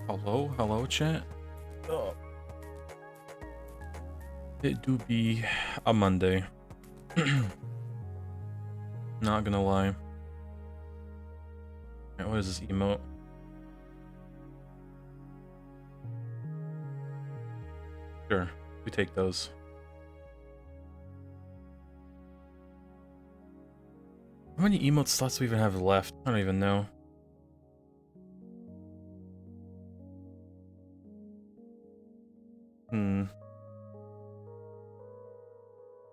Hello, hello, chat. Oh, it do be a Monday. Not gonna lie. Right, what is this emote? Sure, we take those. How many emote slots do we even have left? I don't even know.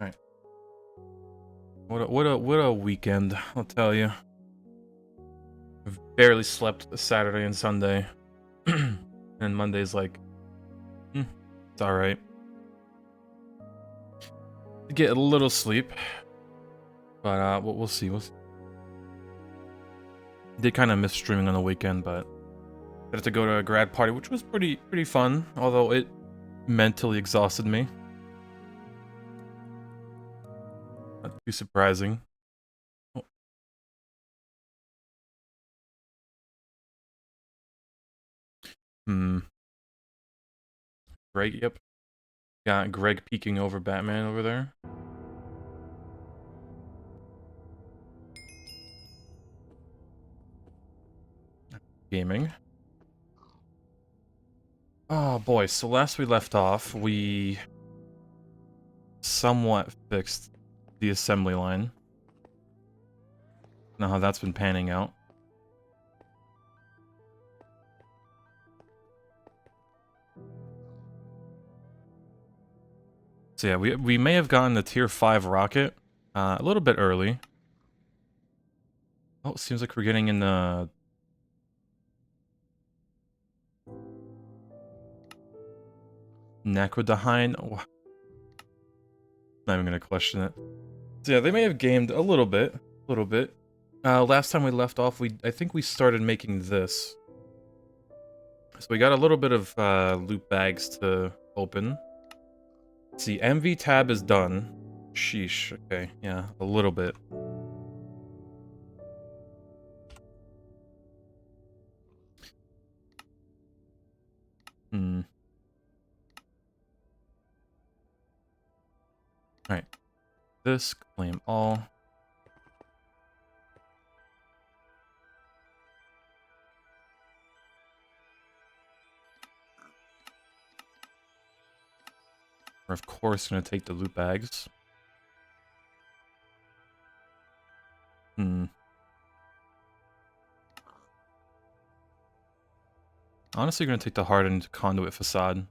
Alright. What a weekend, I'll tell you. I've barely slept Saturday and Sunday. And Monday's like, it's alright. Get a little sleep. But we'll see. Did kind of miss streaming on the weekend, but I had to go to a grad party, which was pretty fun, although it mentally exhausted me. Not too surprising. Oh. Greg, yep. Got Greg peeking over Batman over there. Gaming. Oh boy, so last we left off, we somewhat fixed the assembly line. Now how that's been panning out. So yeah, we may have gotten the tier 5 rocket a little bit early. Oh, it seems like we're getting in the... Necrodahine. Oh. Not even gonna question it. So yeah, they may have gamed a little bit. Last time we left off, I think we started making this. So we got a little bit of loot bags to open. Let's see, MV tab is done. Sheesh, okay, yeah, a little bit. Alright. This, claim all. We're of course gonna take the loot bags. Honestly, gonna take the hardened conduit facade.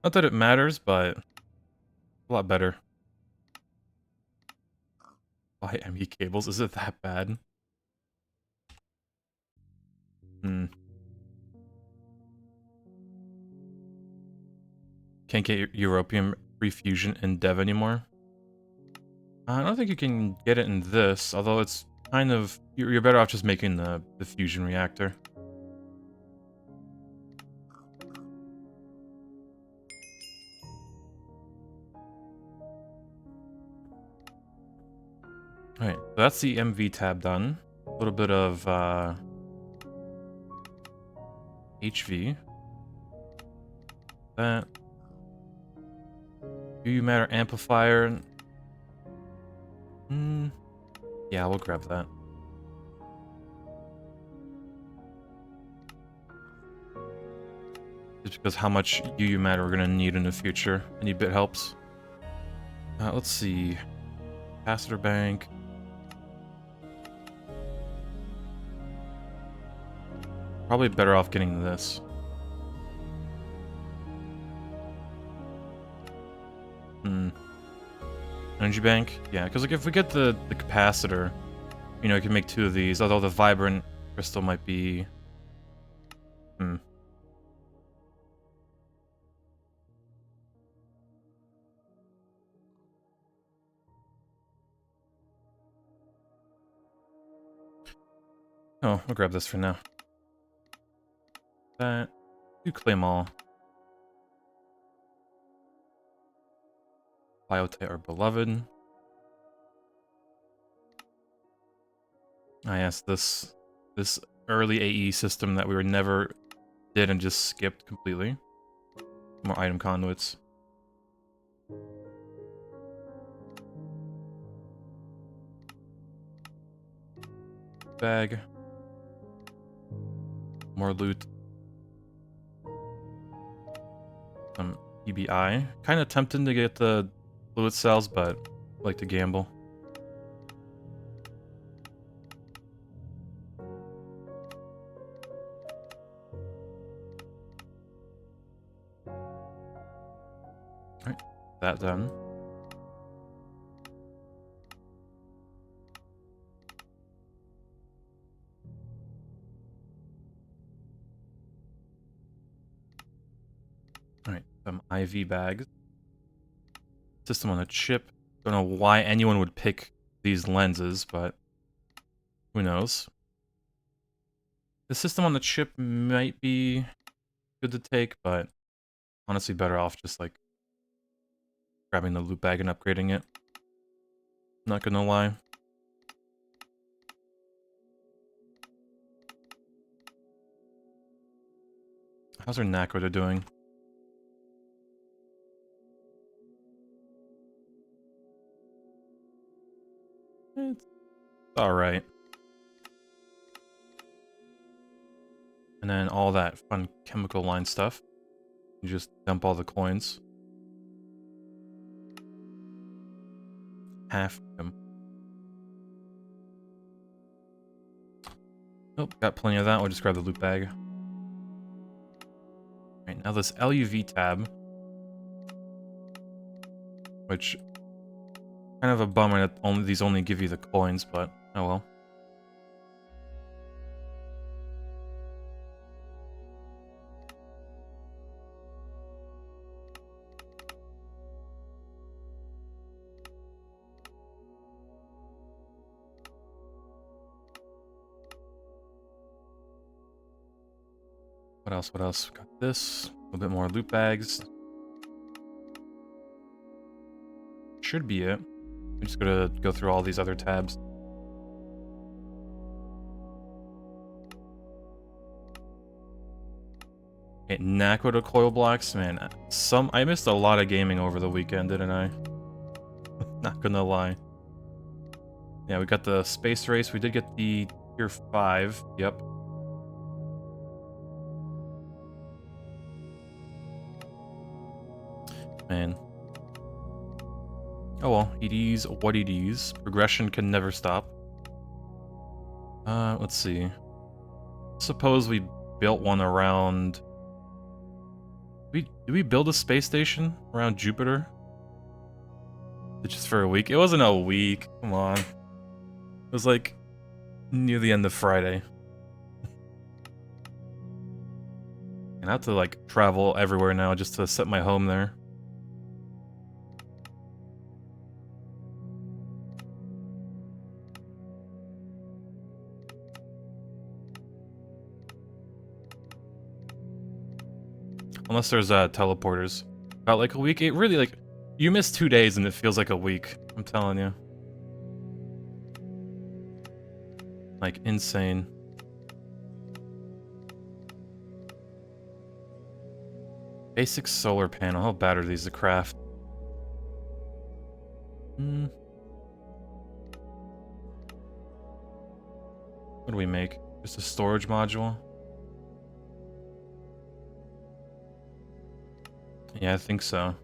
Not that it matters, but a lot better. Why ME cables? Is it that bad? Can't get European refusion in dev anymore. I don't think you can get it in this, although it's kind of... You're better off just making the fusion reactor. Alright, so that's the MV tab done. A little bit of HV. That. UU matter amplifier. Yeah, we'll grab that. Just because how much UU matter we're gonna need in the future. Any bit helps. Let's see. Capacitor bank. Probably better off getting this. Energy bank? Yeah, because like if we get the capacitor, you know, we can make 2 of these, although the vibrant crystal might be... Oh, we'll grab this for now. That. You claim all. Biotite, our beloved. Ah yes, this early AE system that we were never did and just skipped completely. More item conduits. Bag. More loot. Some EBI. Kind of tempting to get the fluid cells, but I like to gamble. Alright, that done. Alright, some IV bags. System on a chip. Don't know why anyone would pick these lenses, but who knows. The system on the chip might be good to take, but honestly better off just like grabbing the loot bag and upgrading it. Not gonna lie. How's our Nakoda doing? It's alright. And then all that fun chemical line stuff. You just dump all the coins. Half of them. Nope, got plenty of that. We'll just grab the loot bag. Alright, now this LUV tab. Which, kind of a bummer that these only give you the coins, but oh well. What else? What else? Got this. A little bit more loot bags. Should be it. I'm just gonna go through all these other tabs. Okay, Nakoda coil blocks, man. I missed a lot of gaming over the weekend, didn't I? Not gonna lie. Yeah, we got the space race. We did get the tier 5. Yep. Man. Oh well, it is what it is. Progression can never stop. Let's see. Suppose we built one around... Did we build a space station around Jupiter? Just for a week? It wasn't a week. Come on. It was like near the end of Friday. And I have to like travel everywhere now just to set my home there. Unless there's teleporters. About like a week. It really like you miss 2 days and it feels like a week. I'm telling you. Like insane. Basic solar panel. How bad are these to craft? What do we make? Just a storage module? Yeah, I think so.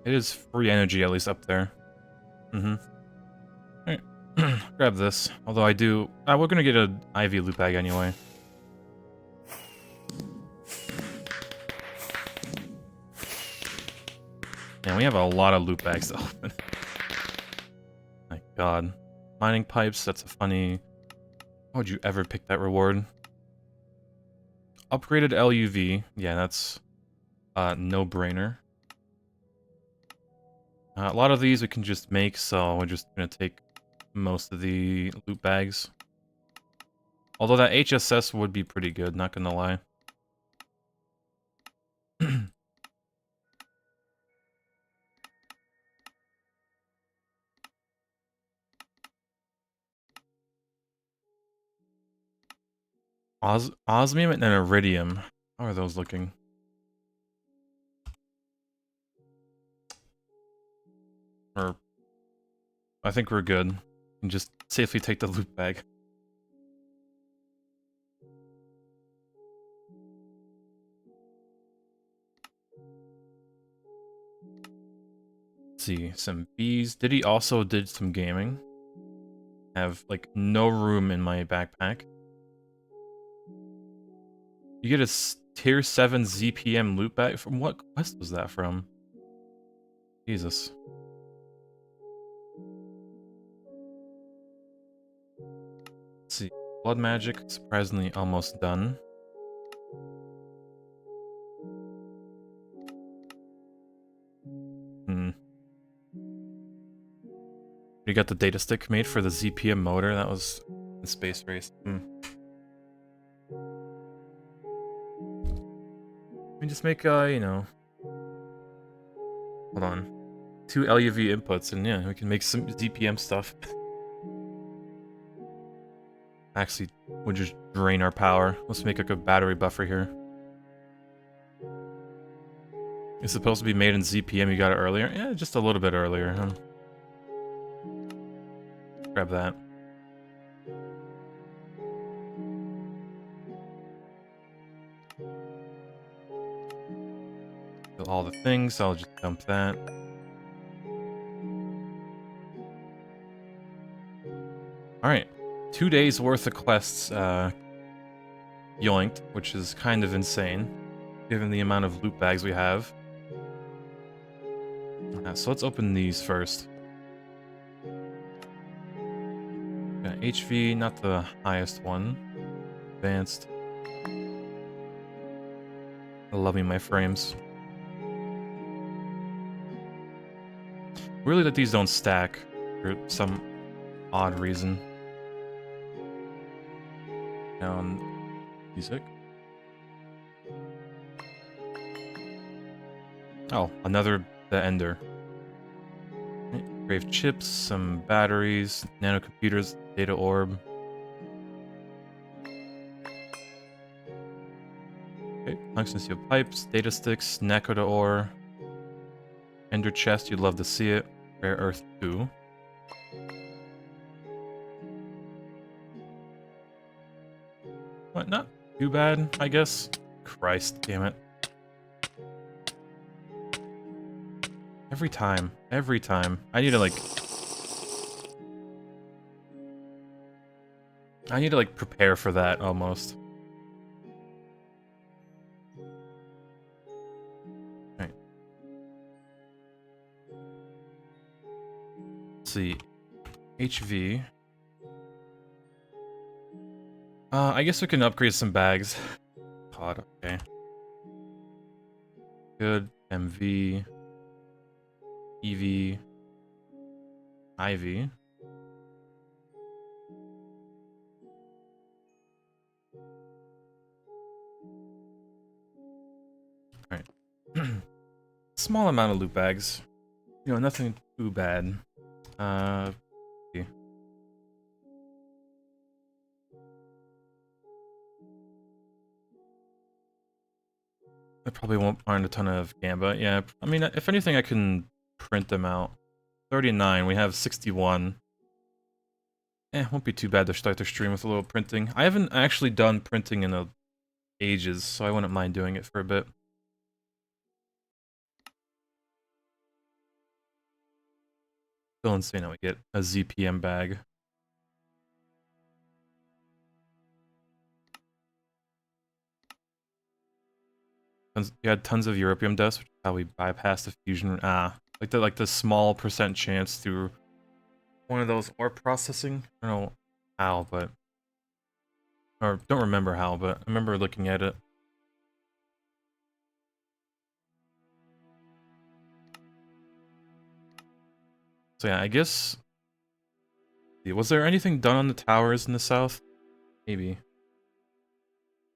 It is free energy, at least up there. Alright. Grab this. Although I do... we're gonna get an IV loot bag anyway. Man, we have a lot of loot bags to open. My god. Mining pipes, that's a funny... Why would you ever pick that reward? Upgraded LUV. Yeah, that's... no-brainer. A lot of these we can just make, so we're just gonna take most of the loot bags. Although that HSS would be pretty good, not gonna lie. Osmium and iridium. How are those looking? Or I think we're good. And just safely take the loot bag. Let's see, some bees. Did he also did some gaming? Have like no room in my backpack. You get a tier 7 ZPM loot bag. From what quest was that from? Jesus. Let's see. Blood magic, surprisingly almost done. You got the data stick made for the ZPM motor. That was the space race. We just make, you know... Hold on. 2 LUV inputs, and yeah, we can make some ZPM stuff. Actually, would just drain our power. Let's make a good battery buffer here. It's supposed to be made in ZPM, you got it earlier? Yeah, just a little bit earlier, huh? Grab that. All the things, I'll just dump that. Alright. 2 days worth of quests, yoinked, which is kind of insane, given the amount of loot bags we have. So let's open these first. HV, not the highest one. Advanced. I love me my frames. Really that these don't stack for some odd reason. Down music. Oh, another the Ender. Crave chips, some batteries, nanocomputers, data orb. Okay, tungsten steel pipes, data sticks, Nakoda ore, Ender chest, you'd love to see it. Rare earth 2. What, not too bad, I guess. Christ, damn it. Every time. I need to like prepare for that almost. Alright. Let's see. HV. I guess we can upgrade some bags. Pod, okay. Good. MV. EV. IV. Alright. Small amount of loot bags. You know, nothing too bad. Okay. I probably won't find a ton of Gamba. Yeah, I mean, if anything, I can print them out. 39, we have 61. Won't be too bad to start the stream with a little printing. I haven't actually done printing in ages, so I wouldn't mind doing it for a bit. Still insane how we get a ZPM bag. You had tons of Europium dust, which is how we bypassed the fusion. Like the small percent chance through one of those ore processing. I don't know how, but or don't remember how, but I remember looking at it. So yeah, I guess. Was there anything done on the towers in the south? Maybe.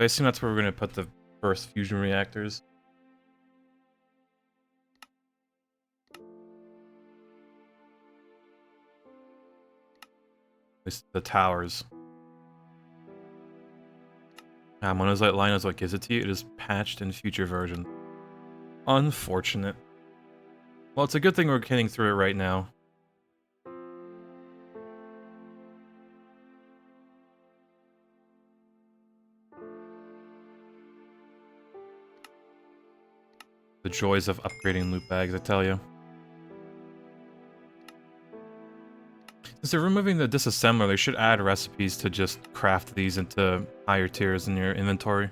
I assume that's where we're gonna put the first fusion reactors. The towers. Monozite line is what gives it to you. It is patched in future version. Unfortunate. Well, it's a good thing we're getting through it right now. The joys of upgrading loot bags, I tell you. Since they're removing the disassembler, they should add recipes to just craft these into higher tiers in your inventory.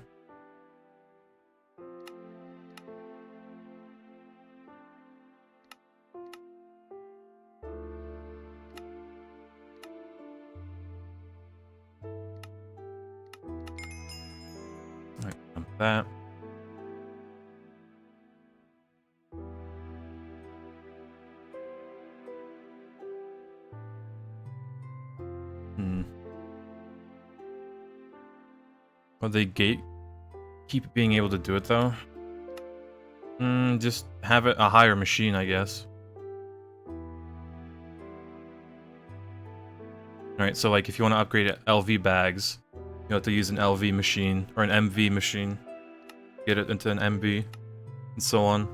Alright, dump that. Will they keep being able to do it though? Just have it a higher machine, I guess. Alright, so like if you want to upgrade LV bags, you have to use an LV machine or an MV machine. Get it into an MB and so on.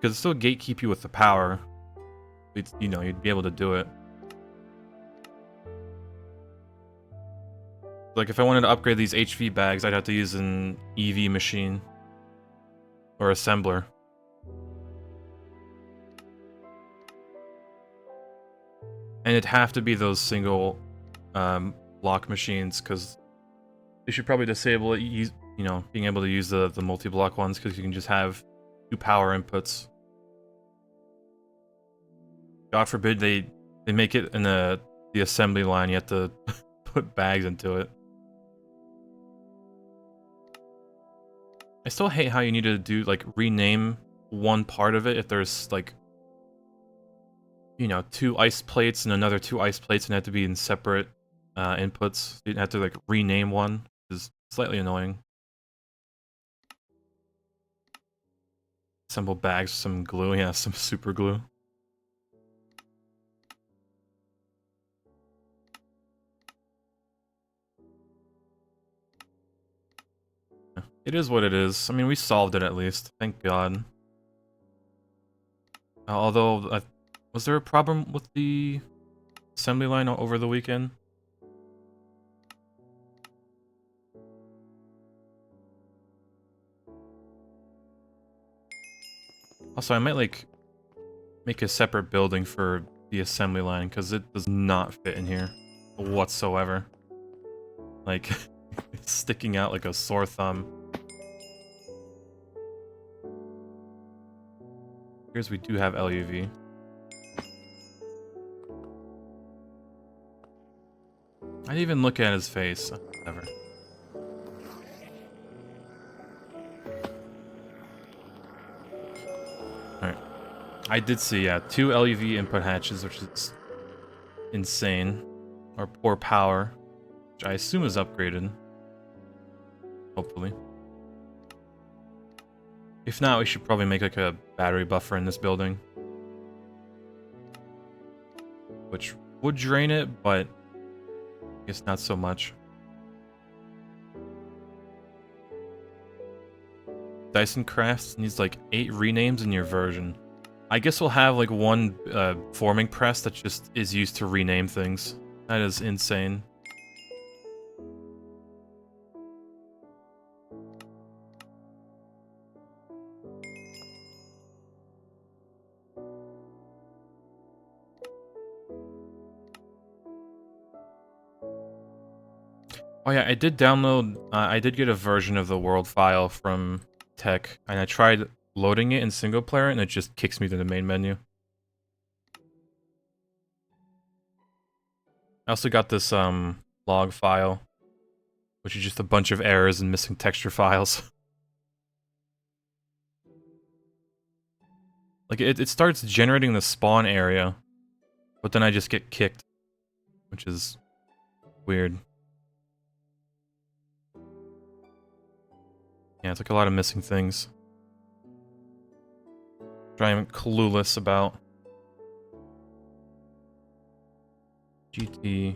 Because it still gatekeep you with the power. It's, you know, you'd be able to do it. Like if I wanted to upgrade these HV bags, I'd have to use an EV machine or assembler. And it'd have to be those single block machines, because they should probably disable it, you know, being able to use the multi-block ones, because you can just have 2 power inputs. God forbid they make it in the assembly line, you have to put bags into it. I still hate how you need to do, like, rename one part of it if there's, like, you know, 2 ice plates and another 2 ice plates and they have to be in separate inputs. You have to, like, rename one, which is slightly annoying. Assemble bags with some glue, yeah, some super glue. It is what it is. I mean, we solved it at least. Thank God. Although, was there a problem with the assembly line over the weekend? Also, I might, like, make a separate building for the assembly line, because it does not fit in here whatsoever. Like, it's sticking out like a sore thumb. Here's we do have LUV. I didn't even look at his face. Whatever. Alright. I did see, yeah, 2 LUV input hatches, which is insane. Or power, which I assume is upgraded. Hopefully. If not, we should probably make like a battery buffer in this building. Which would drain it, but I guess not so much. Dyson Crafts needs like 8 renames in your version. I guess we'll have like one forming press that just is used to rename things. That is insane. Oh yeah, I did download, I did get a version of the world file from Tech, and I tried loading it in single player, and it just kicks me to the main menu. I also got this, log file, which is just a bunch of errors and missing texture files. Like, it starts generating the spawn area, but then I just get kicked, which is weird. Yeah, it's like a lot of missing things. Which I am clueless about. GT.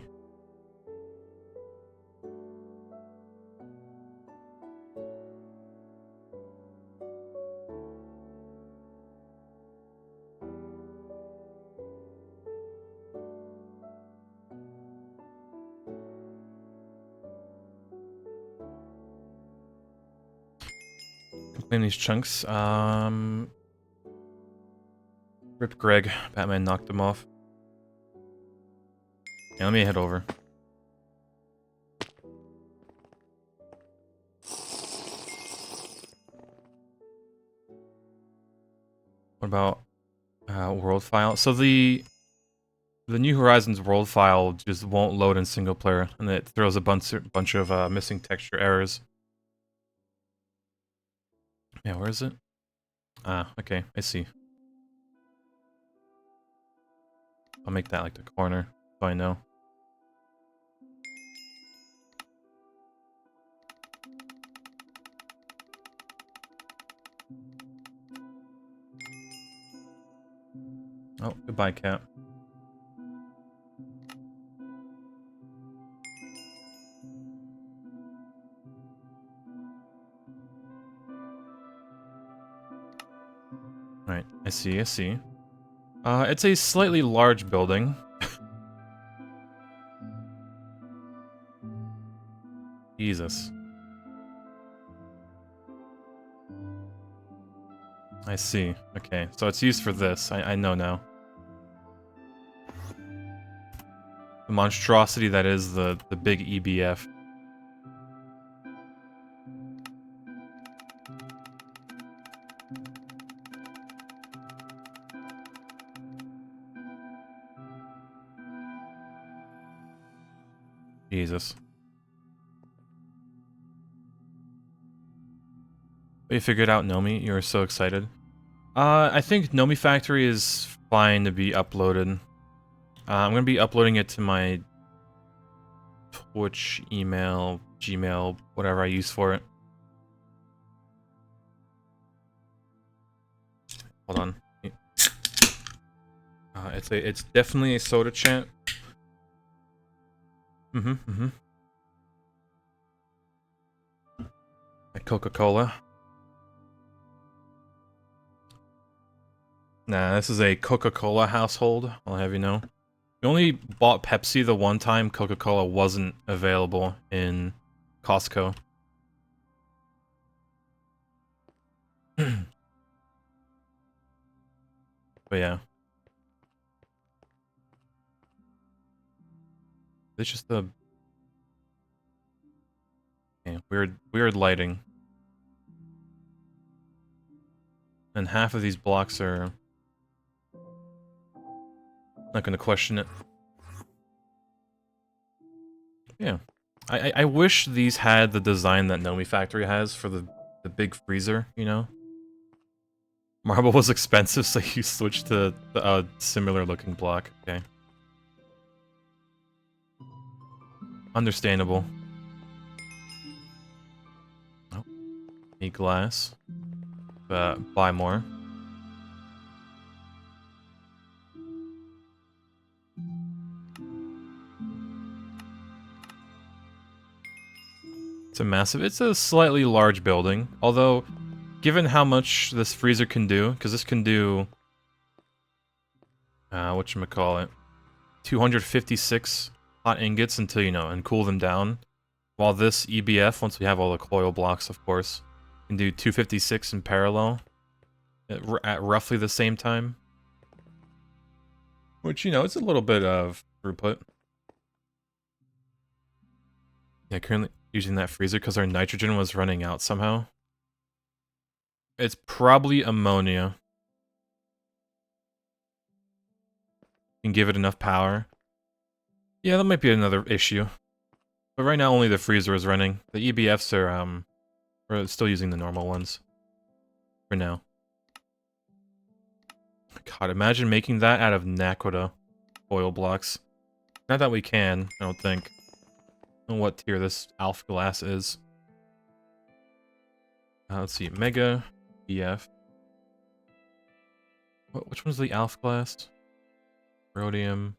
Claim these chunks. Rip Greg. Batman knocked him off. Yeah, let me head over. What about world file? So the New Horizons world file just won't load in single player, and it throws a bunch of missing texture errors. Yeah, where is it? Ah, okay, I see. I'll make that like the corner, so I know. Oh, goodbye, cat. Alright, I see, I see. It's a slightly large building. Jesus. I see. Okay, so it's used for this. I know now. The monstrosity that is the big EBF. Jesus. You figured out Nomi? You were so excited. I think Nomi Factory is fine to be uploaded. I'm gonna be uploading it to my Twitch, email, Gmail, whatever I use for it. Hold on. It's definitely a soda chant. A Coca-Cola. Nah, this is a Coca-Cola household, I'll have you know. We only bought Pepsi the one time Coca-Cola wasn't available in Costco. But yeah. It's just the... yeah, weird lighting. And half of these blocks are... not gonna question it. Yeah. I wish these had the design that Nomi Factory has for the big freezer, you know? Marble was expensive, so you switched to a similar looking block. Okay. Understandable. Oh. Need glass. Buy more. It's a slightly large building, although, given how much this freezer can do, because this can do, whatchamacallit, 256 hot ingots until, you know, and cool them down, while this EBF, once we have all the coil blocks, of course, can do 256 in parallel, at roughly the same time. Which, you know, it's a little bit of throughput. Yeah, currently using that freezer because our nitrogen was running out somehow. It's probably ammonia. Can give it enough power. Yeah, that might be another issue. But right now only the freezer is running. The EBFs are, we're still using the normal ones. For now. God, imagine making that out of Naquita oil blocks. Not that we can, I don't think. I don't know what tier this Alpha Glass is. Let's see, Mega, EF. Which one's the Alpha Glass? Rhodium.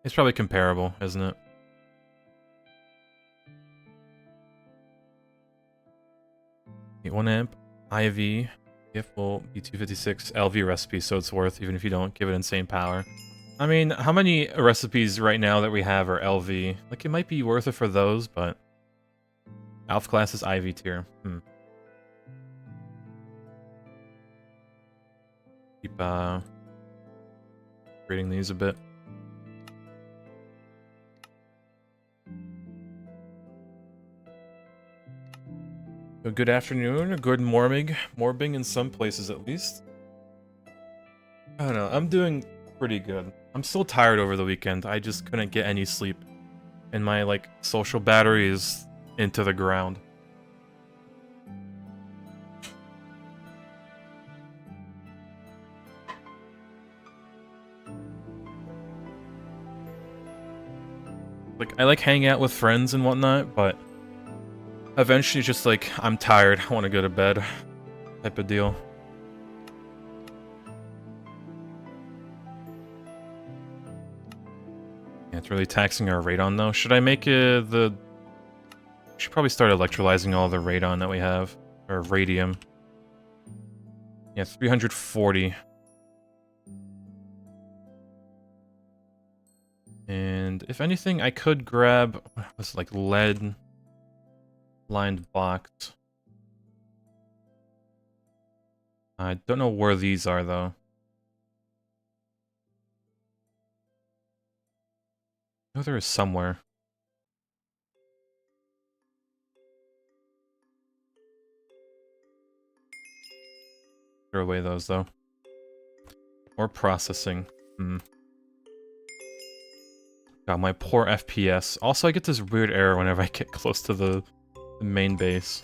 It's probably comparable, isn't it? Okay, 1 amp, IV. If will be 256 LV recipe, so it's worth even if you don't give it insane power. I mean, how many recipes right now that we have are LV? Like, it might be worth it for those, but... Alpha class is IV tier. Keep, reading these a bit. Good afternoon, or good morbing in some places at least. I don't know, I'm doing pretty good. I'm still tired over the weekend, I just couldn't get any sleep. And my, like, social battery is into the ground. Like, I like hanging out with friends and whatnot, but eventually just like, I'm tired, I want to go to bed type of deal. Yeah, it's really taxing our radon though. Should I make the... We should probably start electrolyzing all the radon that we have. Or radium. Yeah, 340. And if anything, I could grab this like lead lined box. I don't know where these are though. I know there is somewhere. Throw away those though. Or processing. God, my poor FPS. Also, I get this weird error whenever I get close to the main base.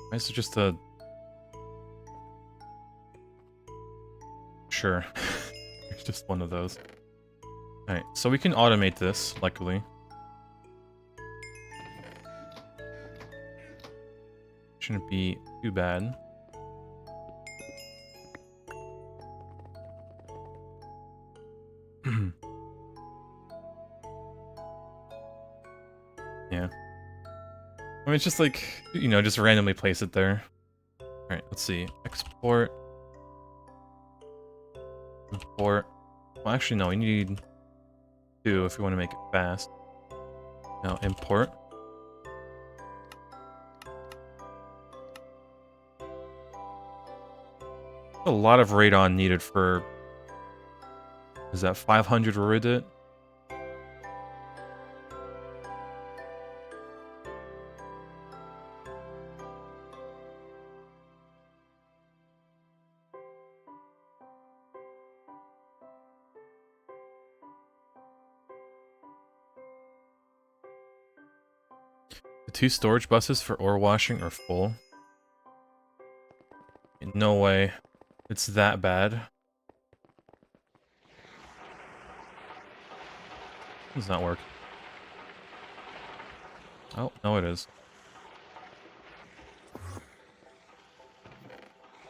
Why is it just a... Sure. It's just one of those. Alright, so we can automate this, luckily. Shouldn't be too bad. Yeah. I mean, it's just like, you know, just randomly place it there. Alright, let's see. Export. Import. Well, actually, no, we need 2 if we want to make it fast. Now, import. A lot of radon needed for... Is that 500 Ruridit? The 2 storage buses for ore washing are full. No way. It's that bad. Does not work. Oh, no it is.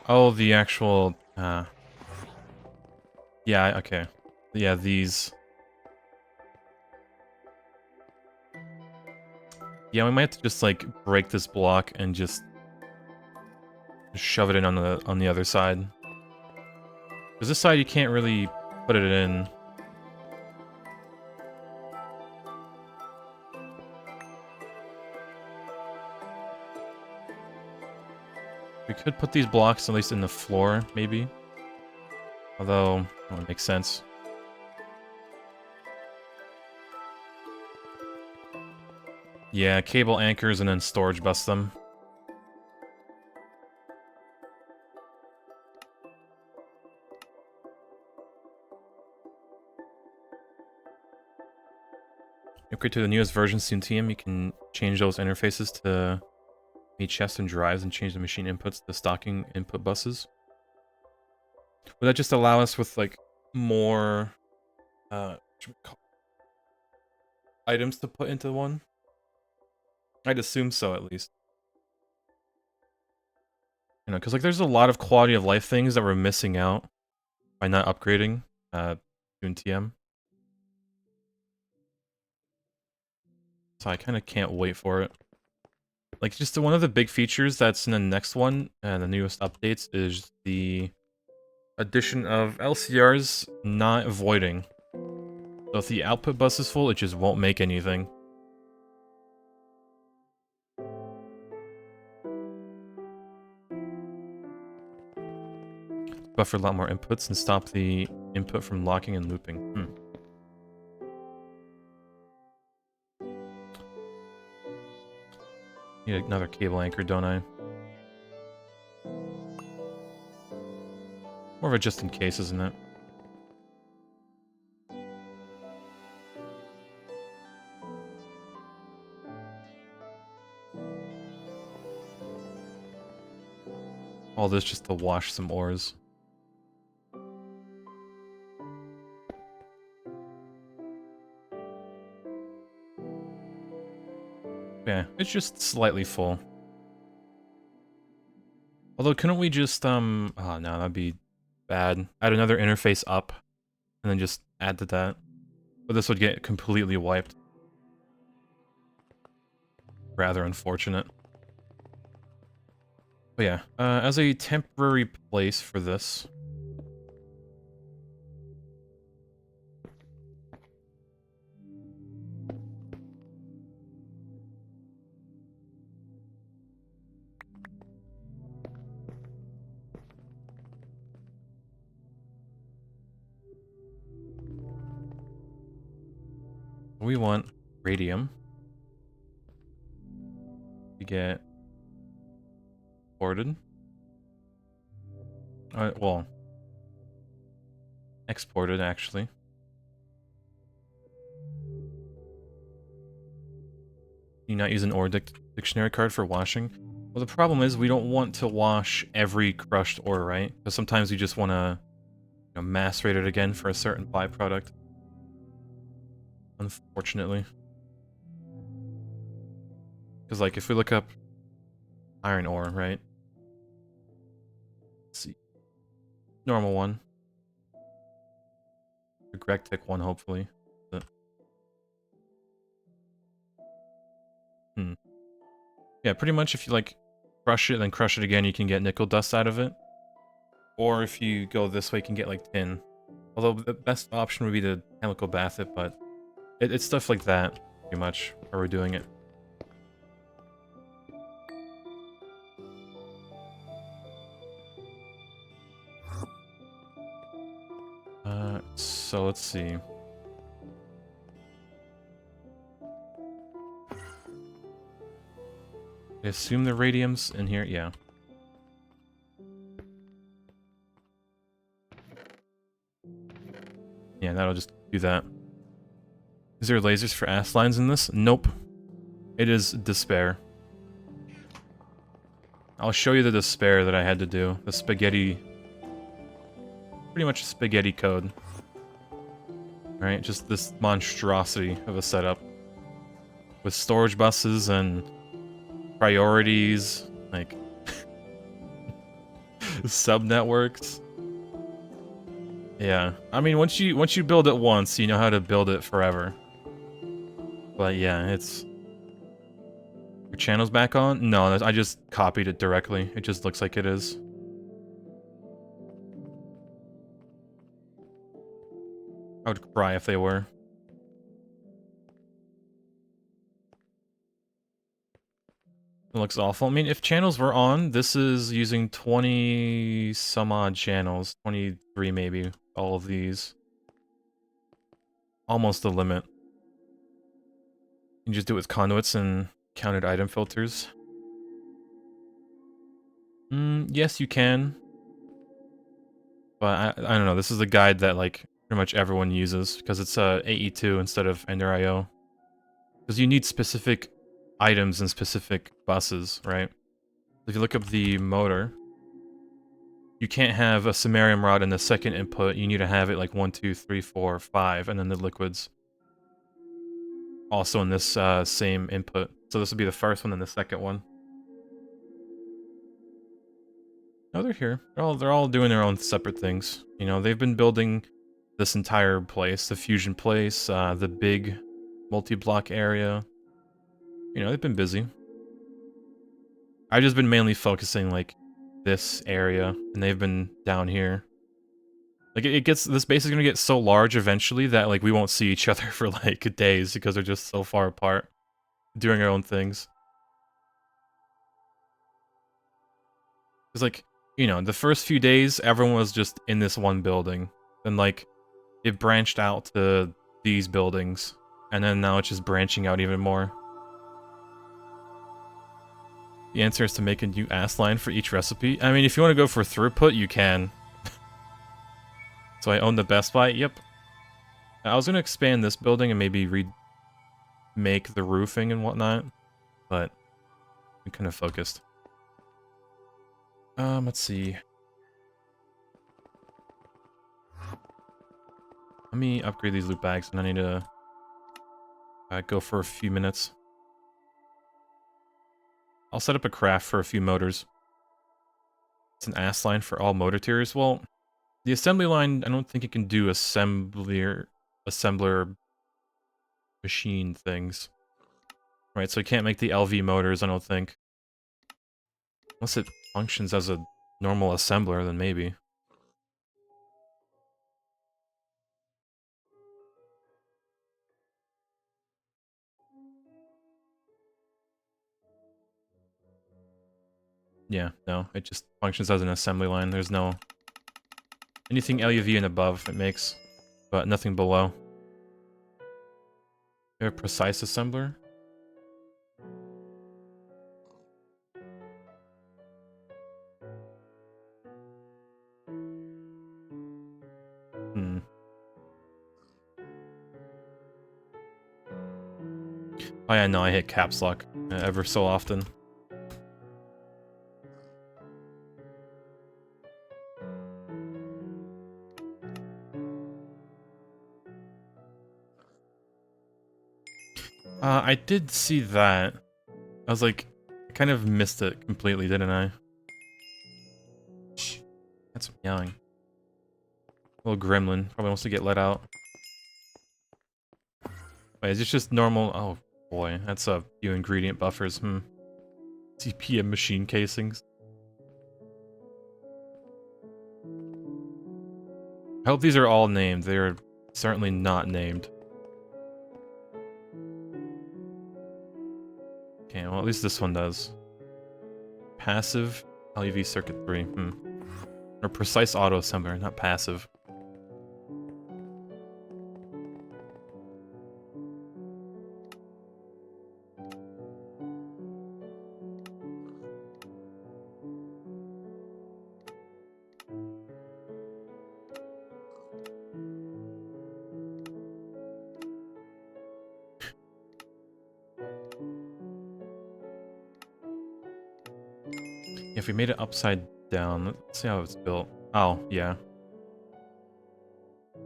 Oh, the actual, yeah, okay. Yeah, these. Yeah, we might have to just, like, break this block and just shove it in on the other side. Because this side you can't really put it in. We could put these blocks at least in the floor, maybe. Although, that would make sense. Yeah, cable anchors and then storage bus them. Upgrade to the newest version Soontium, you can change those interfaces to meet chests and drives and change the machine inputs to stocking input buses. Would that just allow us with, like, more, items to put into one? I'd assume so, at least. You know, because, like, there's a lot of quality of life things that we're missing out by not upgrading, Soontium. So I kind of can't wait for it. Like, just one of the big features that's in the next one, and the newest updates, is the addition of LCRs not voiding. So if the output bus is full, it just won't make anything. Buffer a lot more inputs and stop the input from locking and looping. Need another cable anchor, don't I? More of a just in case, isn't it? All this just to wash some ores. Yeah, it's just slightly full. Although, couldn't we just, oh no, that'd be bad. Add another interface up, and then just add to that. But this would get completely wiped. Rather unfortunate. But yeah, as a temporary place for this... we want radium. To get ported. Well, exported actually. You not use an ore dictionary card for washing? Well, the problem is we don't want to wash every crushed ore, right? Because sometimes we just want to, you know, macerate it again for a certain byproduct. Unfortunately. Because, like, if we look up iron ore, right? Let's see. Normal one. The Gregtech one, hopefully. Yeah, pretty much if you, like, crush it, then crush it again, you can get nickel dust out of it. Or if you go this way, you can get, like, tin. Although the best option would be to chemical bath it, but it's stuff like that, pretty much, how we're doing it. So let's see. I assume the radium's in here, yeah. Yeah, that'll just do that. Is there lasers for ass lines in this? Nope. It is despair. I'll show you the despair that I had to do. The spaghetti... Pretty much spaghetti code. Alright, just this monstrosity of a setup. With storage buses and priorities, like... sub-networks. Yeah, I mean, once you build it once, you know how to build it forever. But yeah, it's... Your channel's back on? No, I just copied it directly. It just looks like it is. I would cry if they were. It looks awful. I mean, if channels were on, this is using 20 some odd channels. 23 maybe, all of these. Almost the limit. You can just do it with conduits and counted item filters. Yes, you can. But I don't know, this is a guide that, like, pretty much everyone uses, because it's AE2 instead of EnderIO. Because you need specific items and specific buses, right? If you look up the motor, you can't have a samarium rod in the second input, you need to have it like 1, 2, 3, 4, 5, and then the liquids. Also in this same input. So this would be the first one and the second one. No, they're here. They're all doing their own separate things. You know, they've been building this entire place, the fusion place, the big multi-block area. You know, they've been busy. I've just been mainly focusing, like, this area, and they've been down here. Like, this base is gonna get so large eventually that, like, we won't see each other for, like, days because they're just so far apart, doing our own things. It's like, you know, the first few days, everyone was just in this one building. Then, like, it branched out to these buildings, and then now it's just branching out even more. The answer is to make a new ass line for each recipe. I mean, if you want to go for throughput, you can. So I own the Best Buy? Yep. I was going to expand this building and maybe remake the roofing and whatnot, but I'm kind of focused. Let's see. Let me upgrade these loot bags, and I need to go for a few minutes. I'll set up a craft for a few motors. It's an ass line for all motor tiers. Well, the assembly line, I don't think it can do assembler machine things. Right, so it can't make the LV motors, I don't think. Unless it functions as a normal assembler, then maybe. Yeah, no, it just functions as an assembly line. There's no... anything LUV and above it makes, but nothing below. You have a precise assembler? Hmm. Oh yeah, no, I hit caps lock ever so often. I did see that. I was like, I kind of missed it completely, didn't I? Shh. That's meowing. Little gremlin. Probably wants to get let out. Wait, is it just normal? Oh boy, that's a few ingredient buffers. CPM machine casings. I hope these are all named. They are certainly not named. Okay, well at least this one does. Passive LUV circuit 3. Or precise auto assembler, not passive. If we made it upside down, let's see how it's built. Oh, yeah.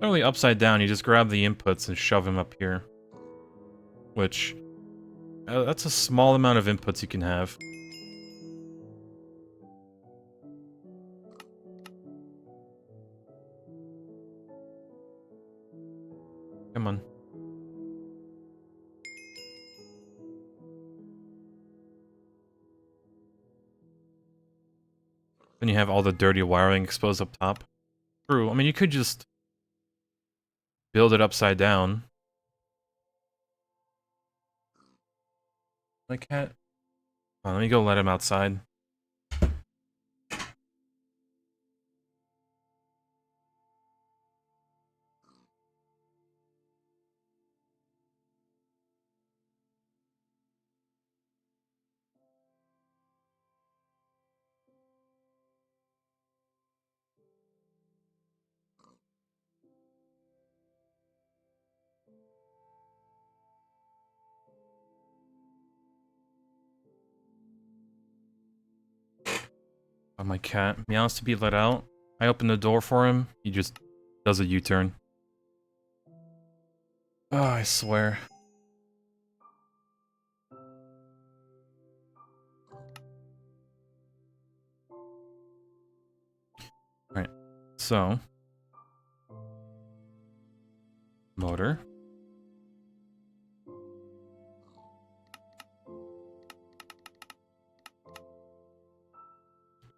Not really upside down, you just grab the inputs and shove them up here. Which, that's a small amount of inputs you can have. Come on. Then you have all the dirty wiring exposed up top. True, I mean, you could just build it upside down. My cat. Oh, let me go let him outside. Oh, my cat meows to be let out. I open the door for him. He just does a U-turn. Oh, I swear. Right. So. Motor.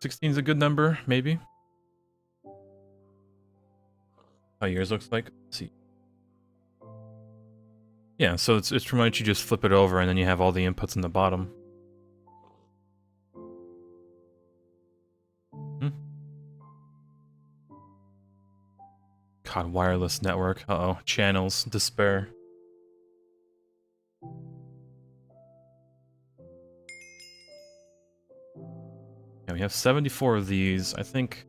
16 is a good number, maybe. How yours looks like. Let's see. Yeah, so it's pretty much you just flip it over and then you have all the inputs in the bottom. Hmm. God, wireless network. Uh-oh. Channels. Despair. Yeah, we have 74 of these. I think...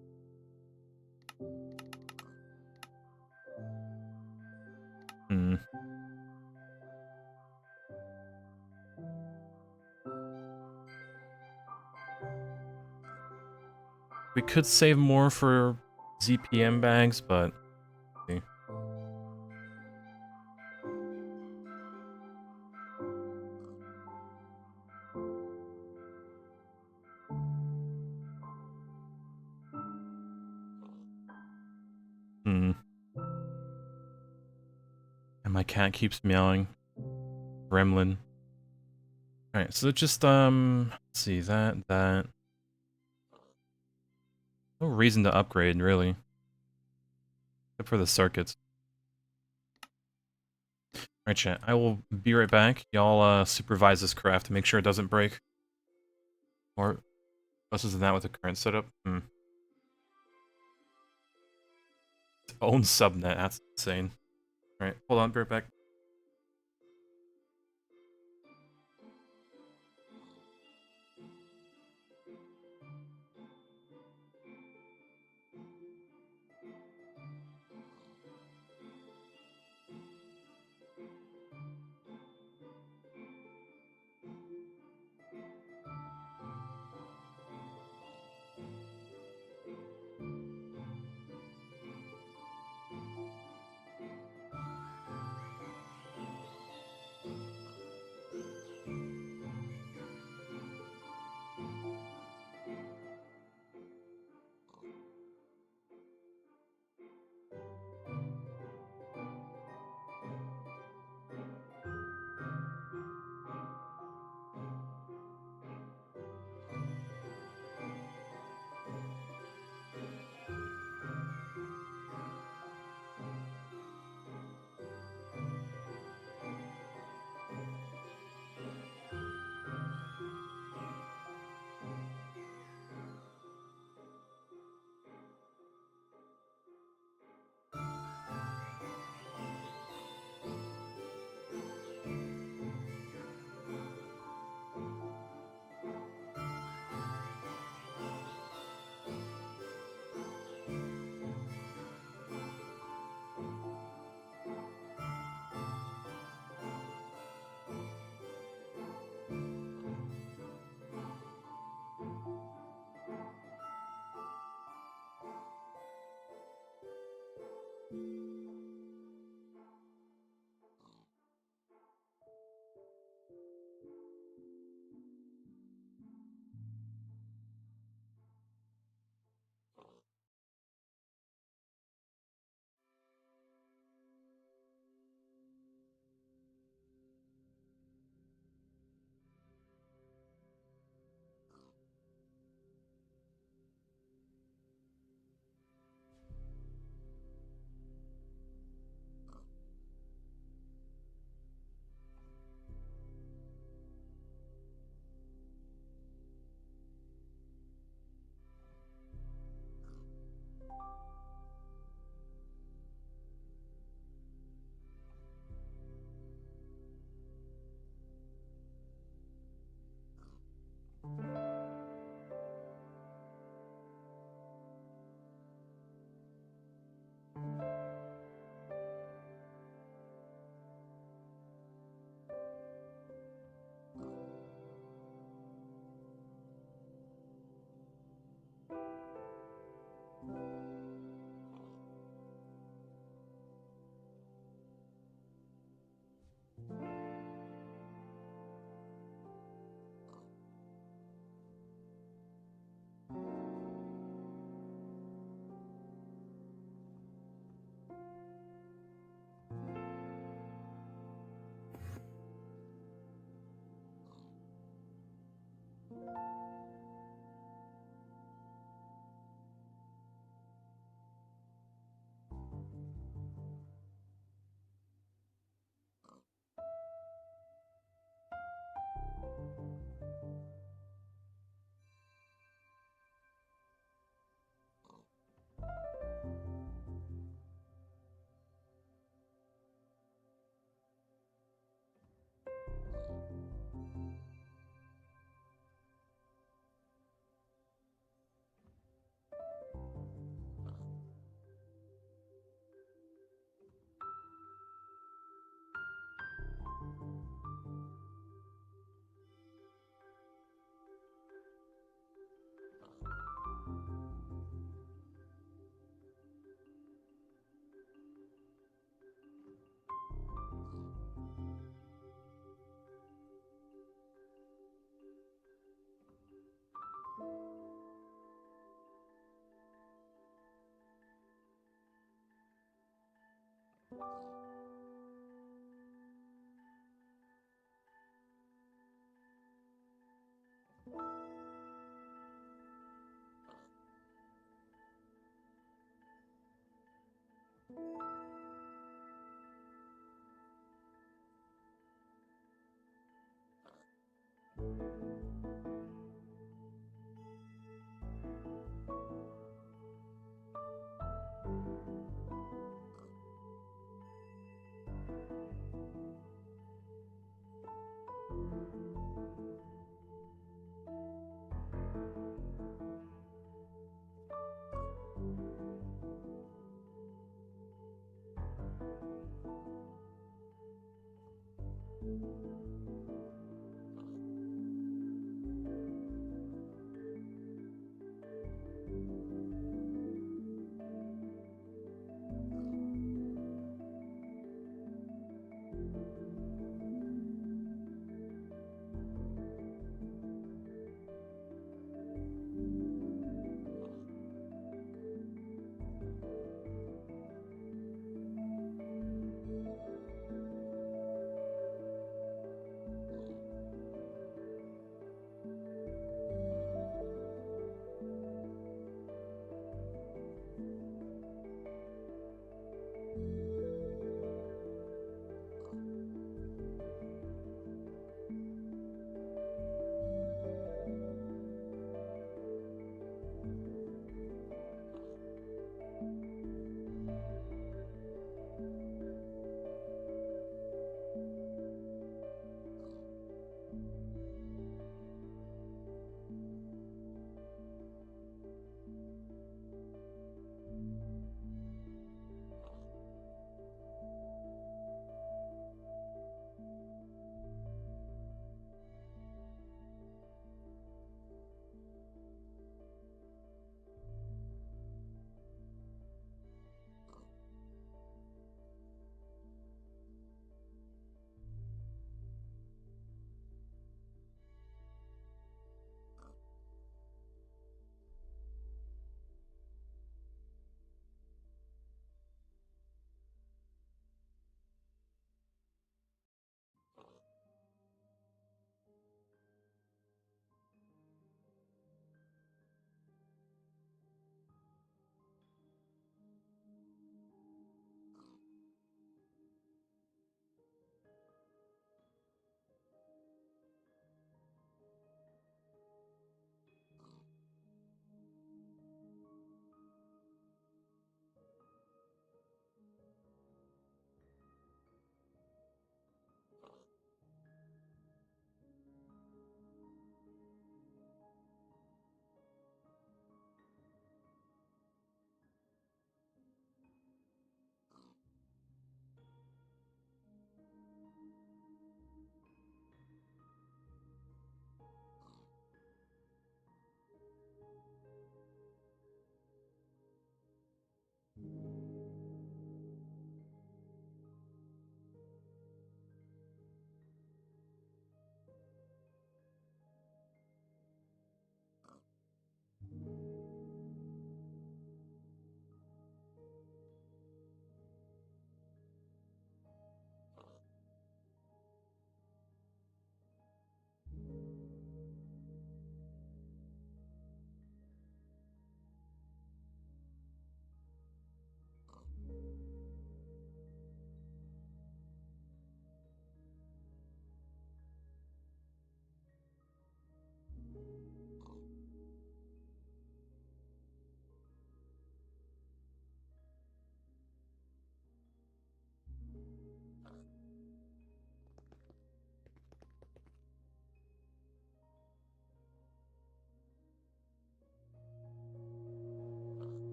Hmm. We could save more for ZPM bags, but... See. Hmm. And my cat keeps meowing. Gremlin. Alright, so just, let's see, that. No reason to upgrade, really. Except for the circuits. Alright, chat, I will be right back. Y'all, supervise this craft to make sure it doesn't break. Or, less than that with the current setup. Its own subnet, that's insane. Alright, hold on, be right back.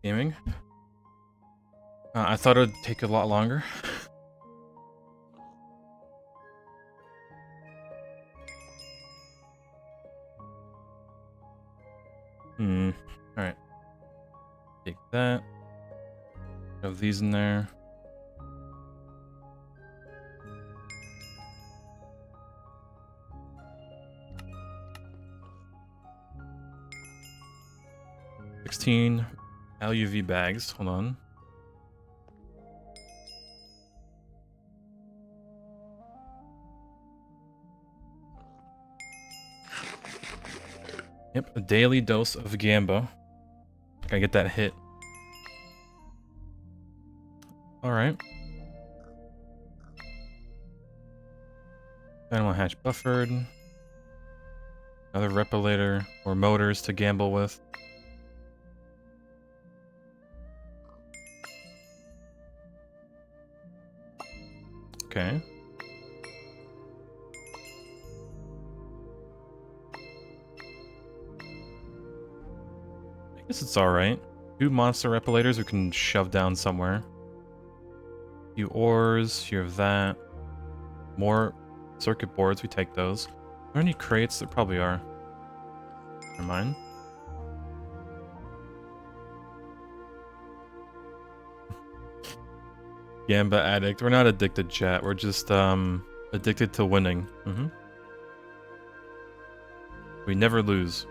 Gaming. I thought it would take a lot longer. Alright. Take that. Have these in there. $16 LUV bags. Hold on. Yep, a daily dose of Gambo. Gotta get that hit. Alright. Animal hatch buffered. Another repilator or motors to gamble with. Okay. I guess it's alright. 2 monster repilators we can shove down somewhere. A few ores, you have that. More circuit boards, we take those. Are there any crates? There probably are. Never mind. Gamba addict. We're not addicted, chat. We're just addicted to winning. We never lose.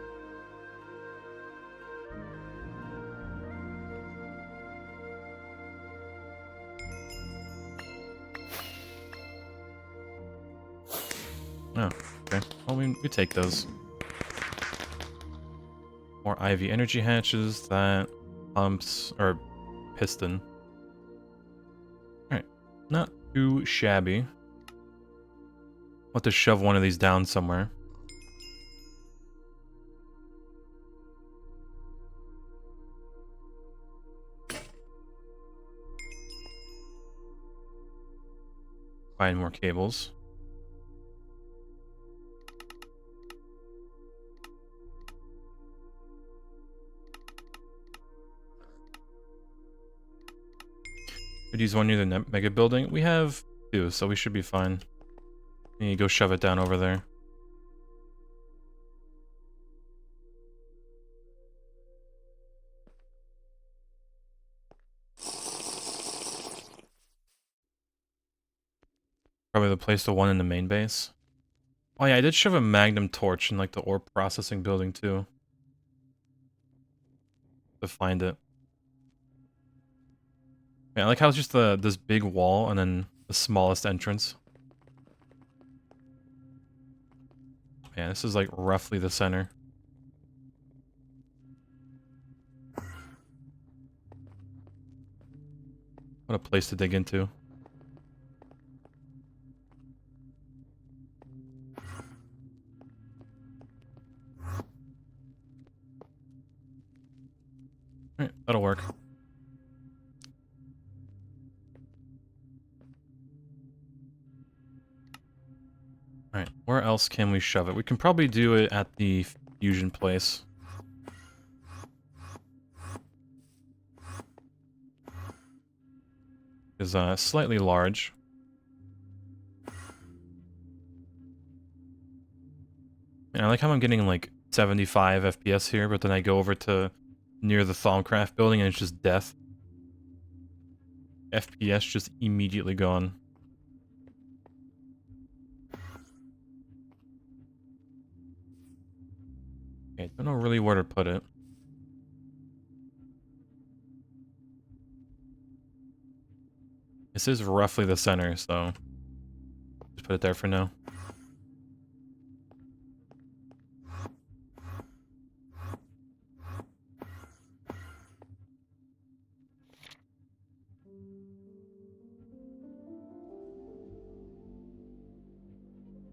Oh, okay. Well, we take those. More IV energy hatches, that pumps, or piston. Alright, not too shabby. I'll have to shove one of these down somewhere. Find more cables. Could use one near the mega building. We have 2, so we should be fine. You go shove it down over there. Probably the place to one in the main base. Oh yeah, I did shove a magnum torch in like the ore processing building too. To find it. Yeah, I like how it's just this big wall and then the smallest entrance. Yeah, this is like roughly the center. What a place to dig into. Alright, that'll work. Alright, where else can we shove it? We can probably do it at the fusion place. Is slightly large. And I like how I'm getting like 75 FPS here, but then I go over to near the Thaumcraft building and it's just death. FPS just immediately gone. Okay, don't know really where to put it. This is roughly the center, so just put it there for now.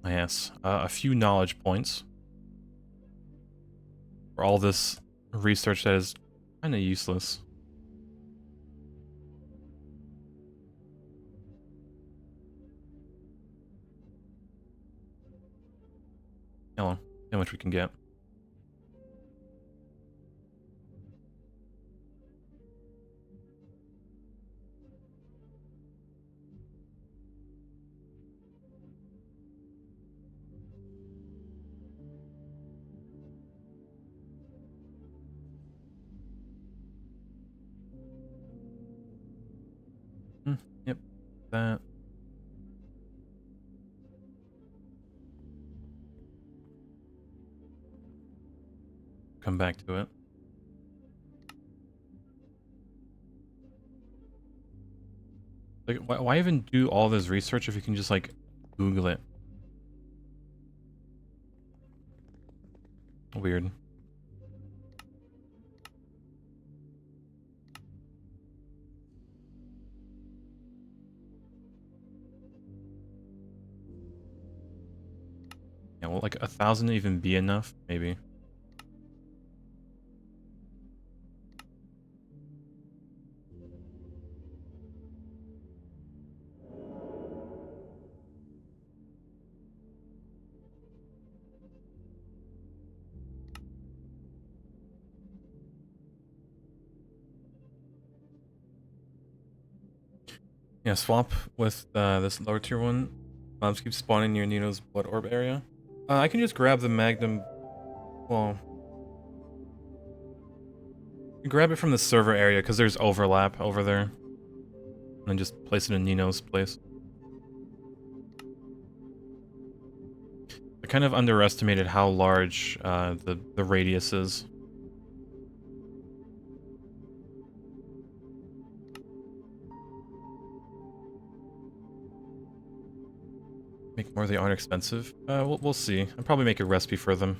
Yes, a few knowledge points. For all this research that is kind of useless. Hold on, how much we can get. that. Come back to it. Like, why even do all this research if you can just, like, Google it? Weird. Yeah, will like 1,000 even be enough? Maybe. Yeah, swap with this lower tier one. Mobs keep spawning near Nino's blood orb area. I can just grab the Magnum. Well, grab it from the server area because there's overlap over there. And then just place it in Nino's place. I kind of underestimated how large the radius is. Make more of the art expensive? We'll see. I'll probably make a recipe for them.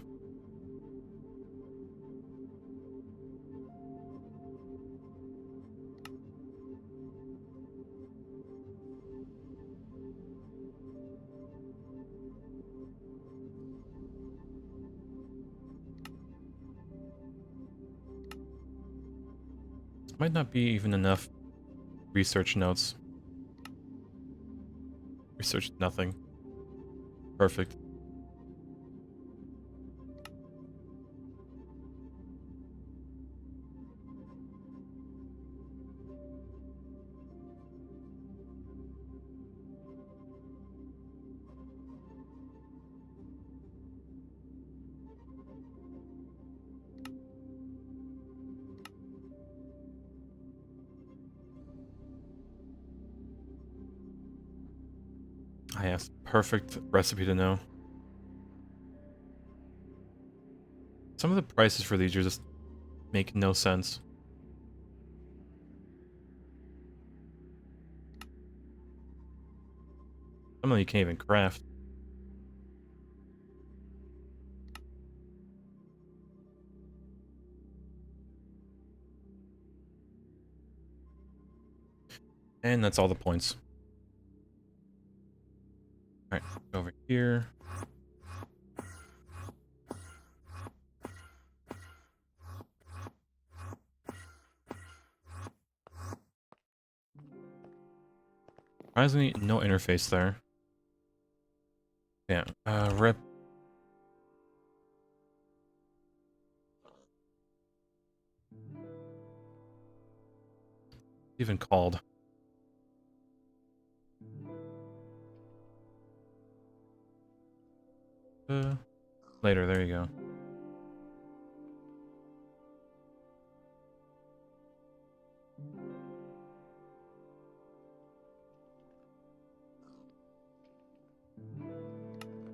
This might not be even enough research notes. Research nothing. Perfect. Ah, yes. Perfect recipe to know. Some of the prices for these are just make no sense. Some of them you can't even craft. And that's all the points. Alright, over here. Surprisingly, no interface there. Yeah, rep. Even called. Later, there you go.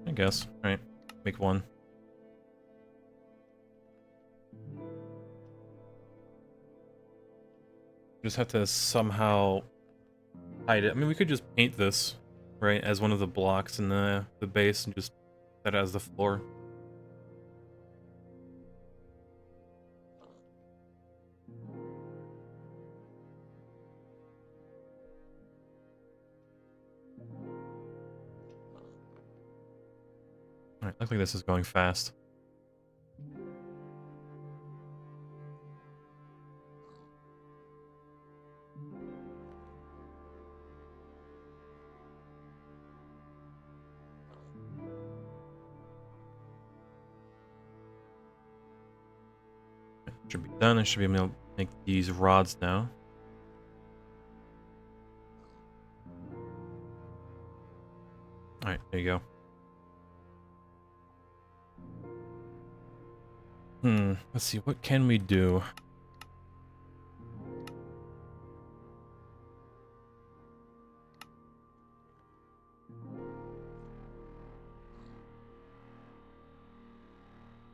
I guess. Alright, make one. Just have to somehow hide it. I mean, we could just paint this, right, as one of the blocks in the base and just set it as the floor. Alright, luckily this is going fast. Should be done. I should be able to make these rods now. Alright, there you go. Let's see, what can we do?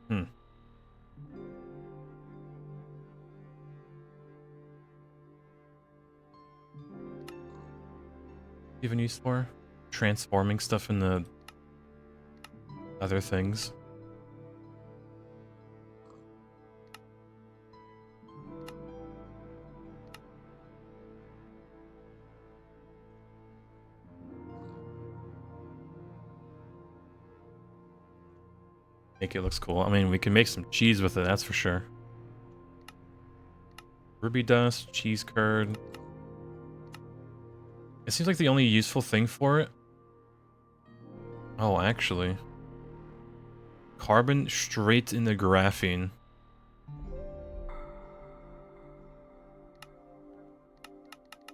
Hmm. Even used for transforming stuff into other things. Make it looks cool. I mean, we can make some cheese with it, that's for sure. Ruby dust, cheese curd. It seems like the only useful thing for it. Oh, actually. Carbon straight into graphene.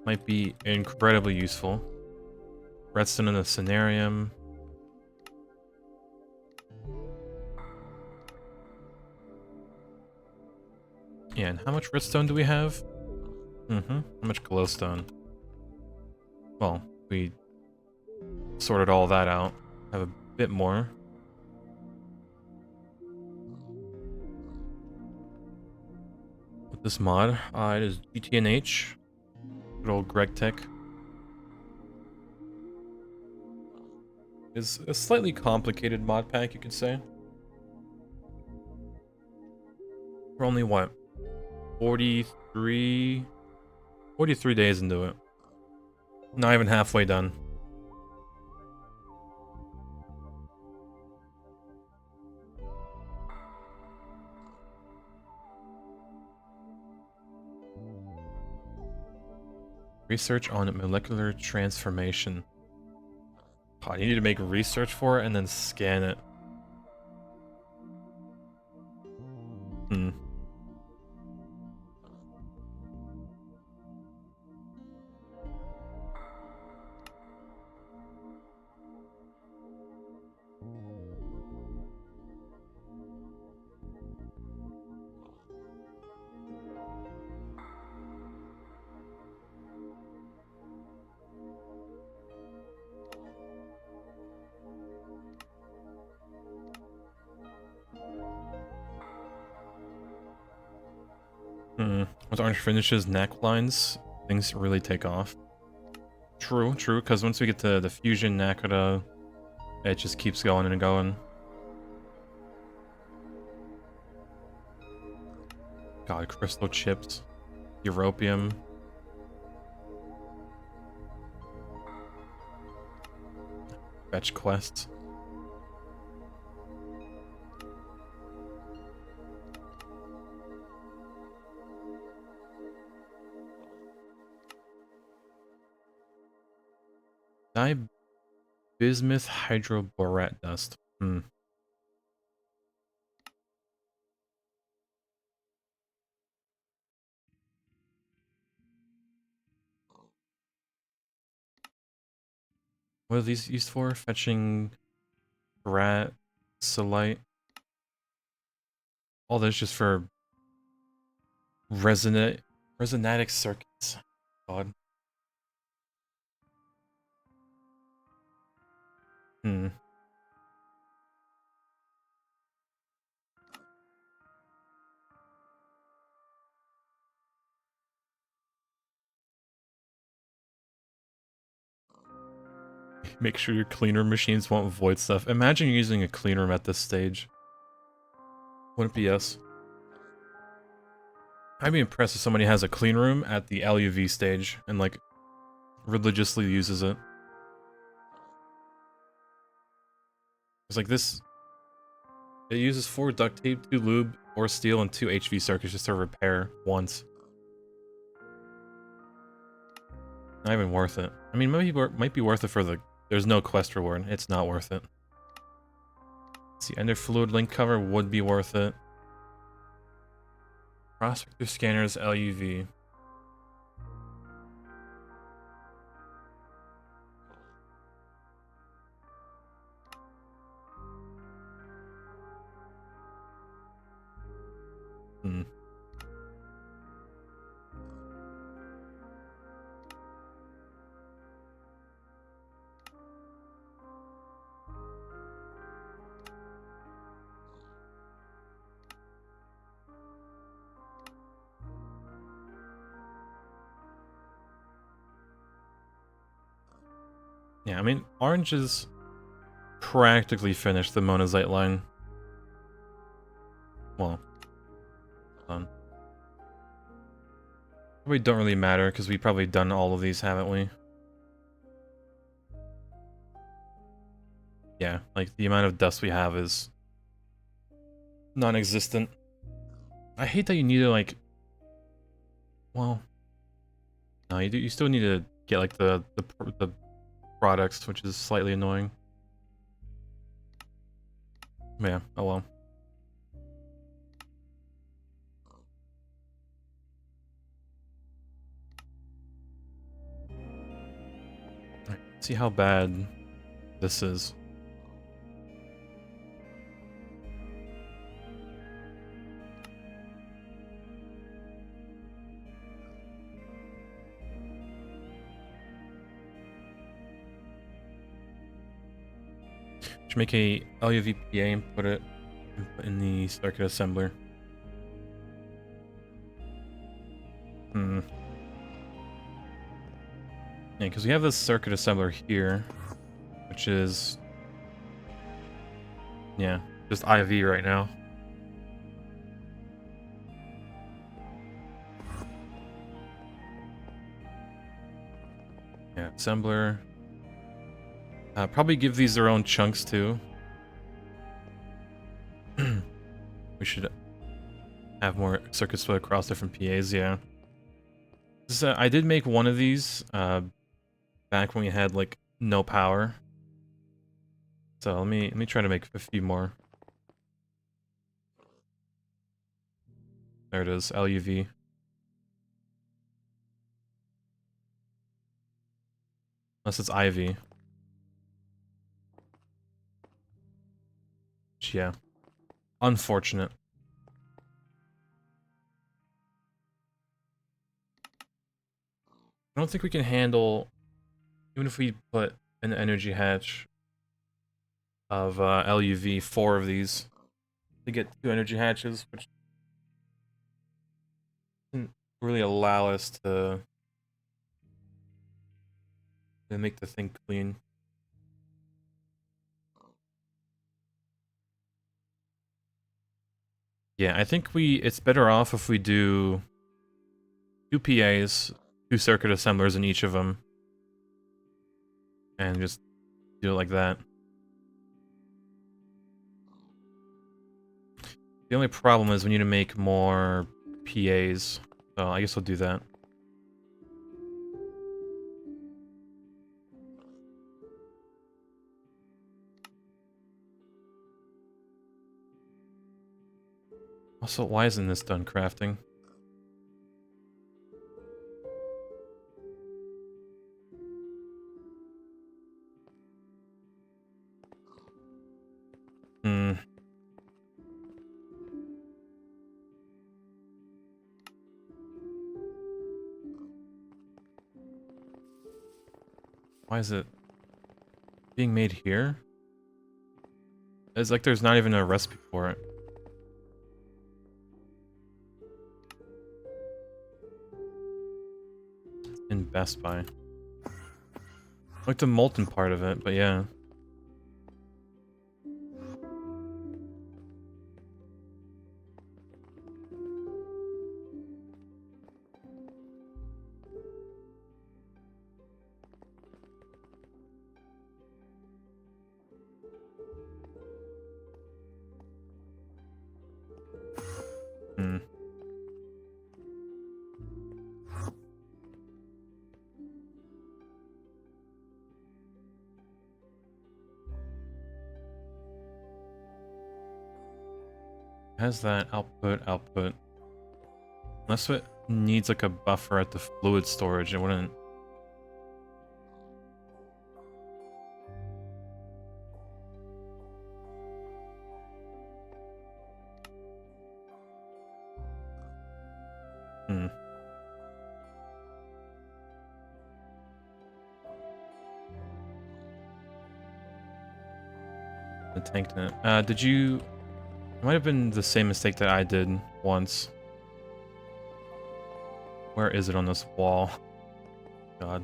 Might be incredibly useful. Redstone in the Cenarium. Yeah, and how much redstone do we have? How much glowstone? Well, we sorted all that out. Have a bit more. With this mod, it is GTNH. Good old Greg Tech. Is a slightly complicated mod pack, you could say. We're only, what, 43 days into it. Not even halfway done. Research on molecular transformation. God, you need to make research for it and then scan it. With Orange Finishes necklines, things really take off. True, because once we get to the Fusion Nakoda, it just keeps going and going. God, crystal chips, Europium. Fetch quests. Bismuth hydroborate dust. What are these used for? Fetching rat, solite. All this just for resonatic circuits. God. Make sure your cleaner machines won't void stuff. Imagine using a clean room at this stage. Wouldn't be us. I'd be impressed if somebody has a clean room at the LUV stage and, like, religiously uses it. It's like this... It uses 4 duct tape, 2 lube, 4 steel, and 2 HV circuits just to repair once. Not even worth it. I mean, maybe might be worth it for the... There's no quest reward. It's not worth it. See, Ender Fluid Link cover would be worth it. Prospector Scanners LUV. Yeah, I mean, orange is practically finished the monazite line. Well, probably don't really matter because we probably done all of these, haven't we? Yeah, like the amount of dust we have is non-existent. I hate that you need to like. Well, no, you still need to get like the products, which is slightly annoying. Yeah. Oh well. See how bad this is. Should make a LUVPA and put it in the circuit assembler. Hmm. Yeah, because we have this circuit assembler here, which is, yeah, just IV right now. Yeah, assembler. Probably give these their own chunks too. We should have more circuits split across different PAs, yeah. This, I did make one of these back when we had like no power. So let me try to make a few more. There it is, LUV. Unless it's IV. Yeah. Unfortunate. I don't think we can handle, even if we put an energy hatch of LUV, 4 of these, to get 2 energy hatches, which doesn't really allow us to make the thing clean. Yeah, I think it's better off if we do 2 PAs, 2 circuit assemblers in each of them, and just do it like that. The only problem is we need to make more PAs, so I guess I'll do that. Also, why isn't this done crafting? Hmm. Why is it being made here? It's like there's not even a recipe for it. In Best Buy. I like the molten part of it, but yeah. Hmm. Has that output. Unless it needs like a buffer at the fluid storage, it wouldn't. Hmm. The tank net. Did you... It might have been the same mistake that I did once. Where is it on this wall? God.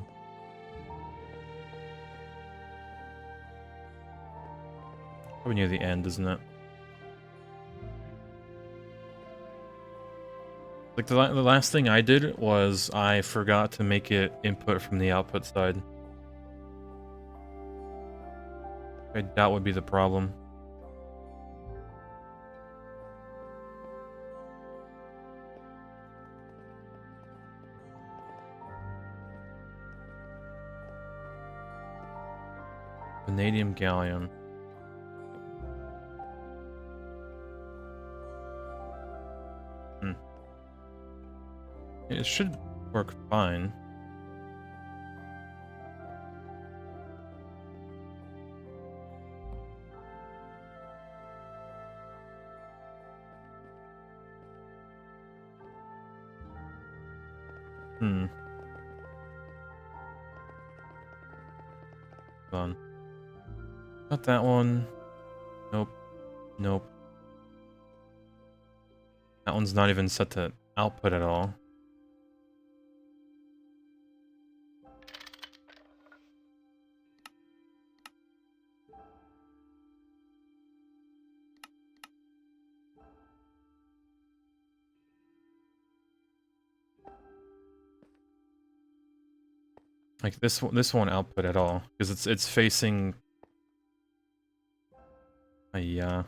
Probably near the end, isn't it? Like the last thing I did was I forgot to make it input from the output side. I doubt would be the problem. Vanadium gallium. It should work fine. Hold on. Not that one. Nope. Nope. That one's not even set to output at all. Like this won't output at all because it's facing. Yeah.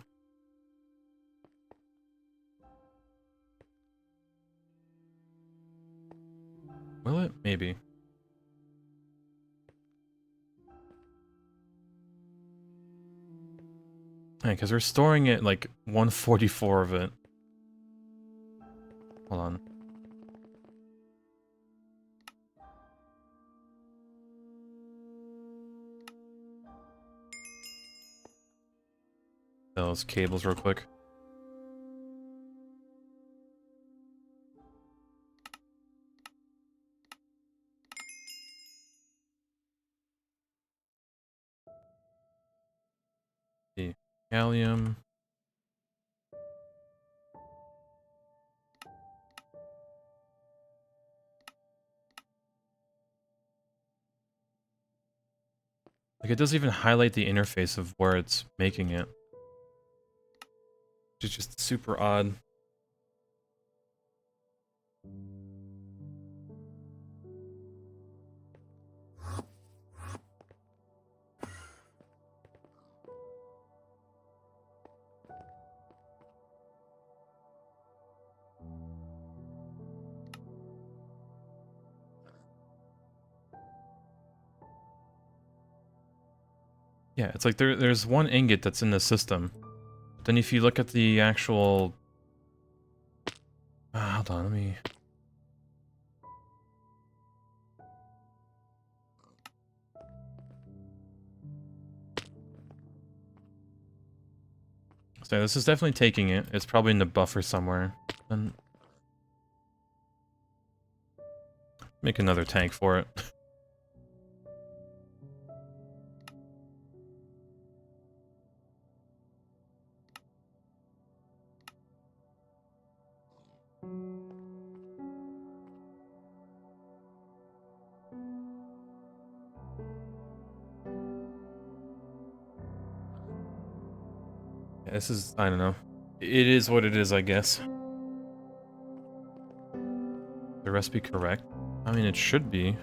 Will it? Maybe. Yeah, because we're storing it like 144 of it. Hold on. Those cables real quick. The gallium. Like it doesn't even highlight the interface of where it's making it. Which is just super odd. Yeah, it's like there's one ingot that's in the system. But then if you look at the actual... hold on, let me... So this is definitely taking it. It's probably in the buffer somewhere. And make another tank for it. Yeah, this is, I don't know. It is what it is, I guess. The recipe correct? I mean, it should be.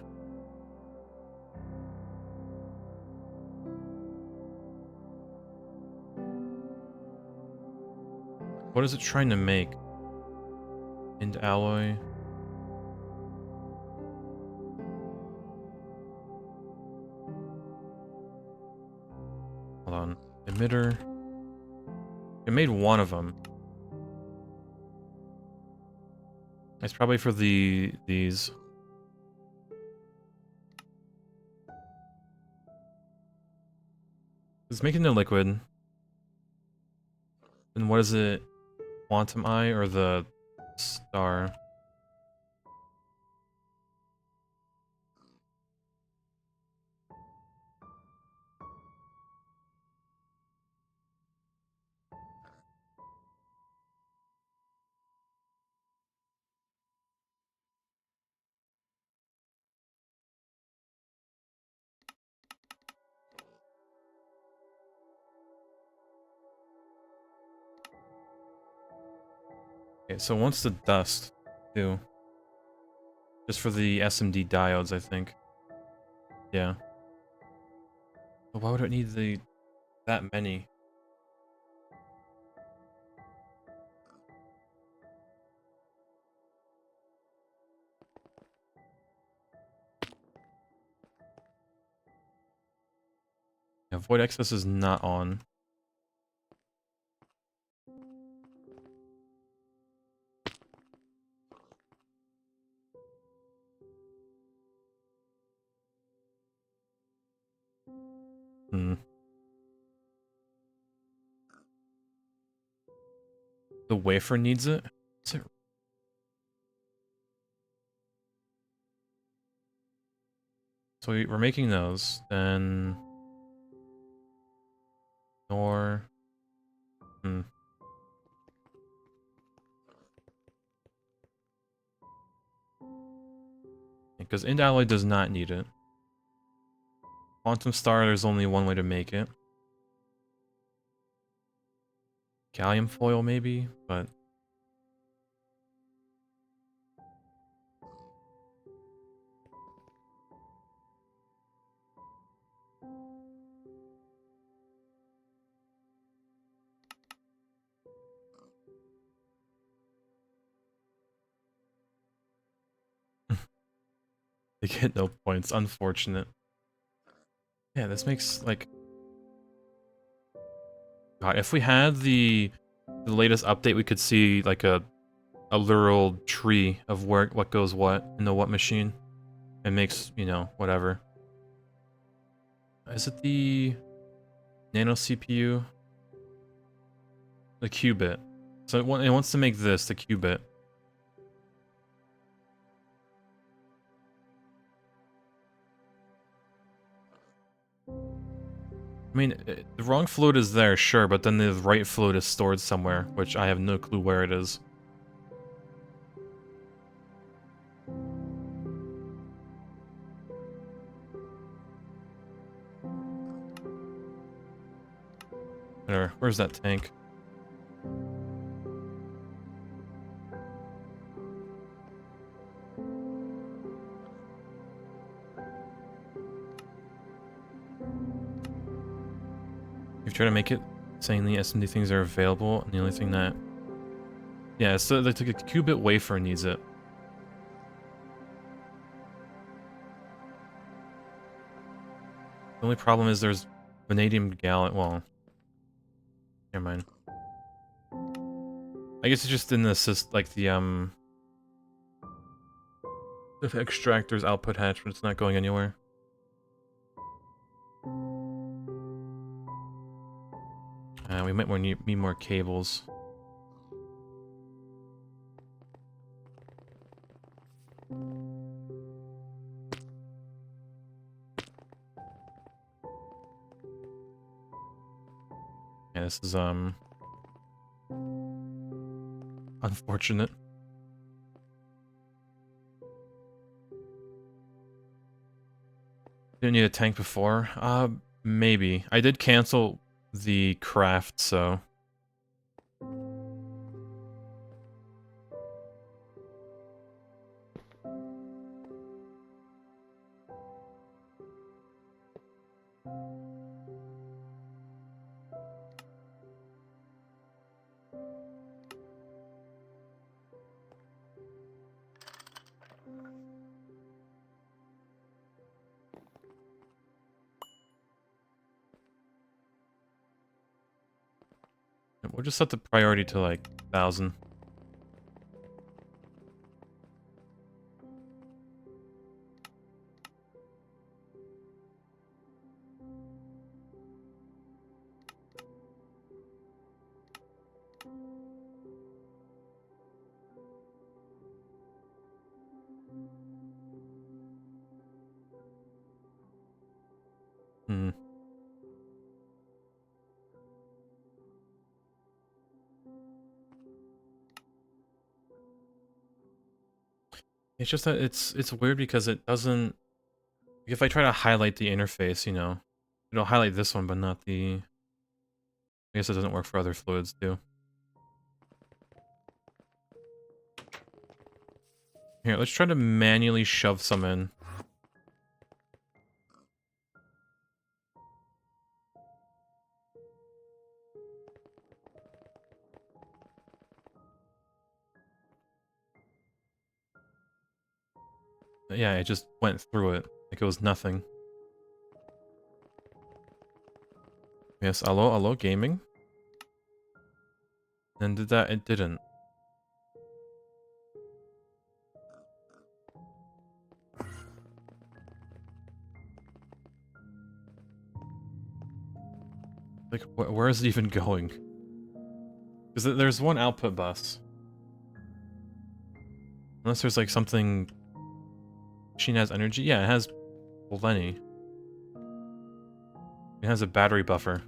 What is it trying to make? Into alloy? Hold on. Emitter. It made one of them. It's probably for these. It's making the liquid. And what is it? Quantum eye or the star? Okay, so once the dust, too. Just for the SMD diodes, I think. Yeah. But why would it need that many? Yeah, void access is not on. Hmm. The wafer needs it? Is it? So we're making those, then... Or... Hmm. Because Indalloy does not need it. Quantum Star, there's only one way to make it. Gallium foil, maybe? But... They get no points, unfortunate. Yeah, this makes, like... God, if we had the latest update, we could see, like, a literal tree of what goes what into what machine. It makes, you know, whatever. Is it the Nano CPU? The qubit. So it wants to make this, the qubit. I mean, the wrong fluid is there, sure, but then the right fluid is stored somewhere, which I have no clue where it is. Where's that tank? You've tried to make it saying the SMD things are available, and the only thing that... Yeah, so they took a qubit wafer needs it. The only problem is there's vanadium gallium. Well, never mind. I guess it's just in the like the extractor's output hatch, but it's not going anywhere. We might need more cables. Yeah, this is unfortunate. Didn't need a tank before. Maybe. I did cancel the craft, so... We'll just set the priority to, like, 1,000. Hmm. It's just that it's weird because it doesn't... If I try to highlight the interface, you know, it'll highlight this one, but not the... I guess it doesn't work for other fluids, too. Here, let's try to manually shove some in. Yeah, it just went through it like it was nothing. Yes, hello, gaming. And did that? It didn't. Like, where is it even going? Because there's one output bus. Unless there's like something... Machine has energy? Yeah, it has plenty. It has a battery buffer.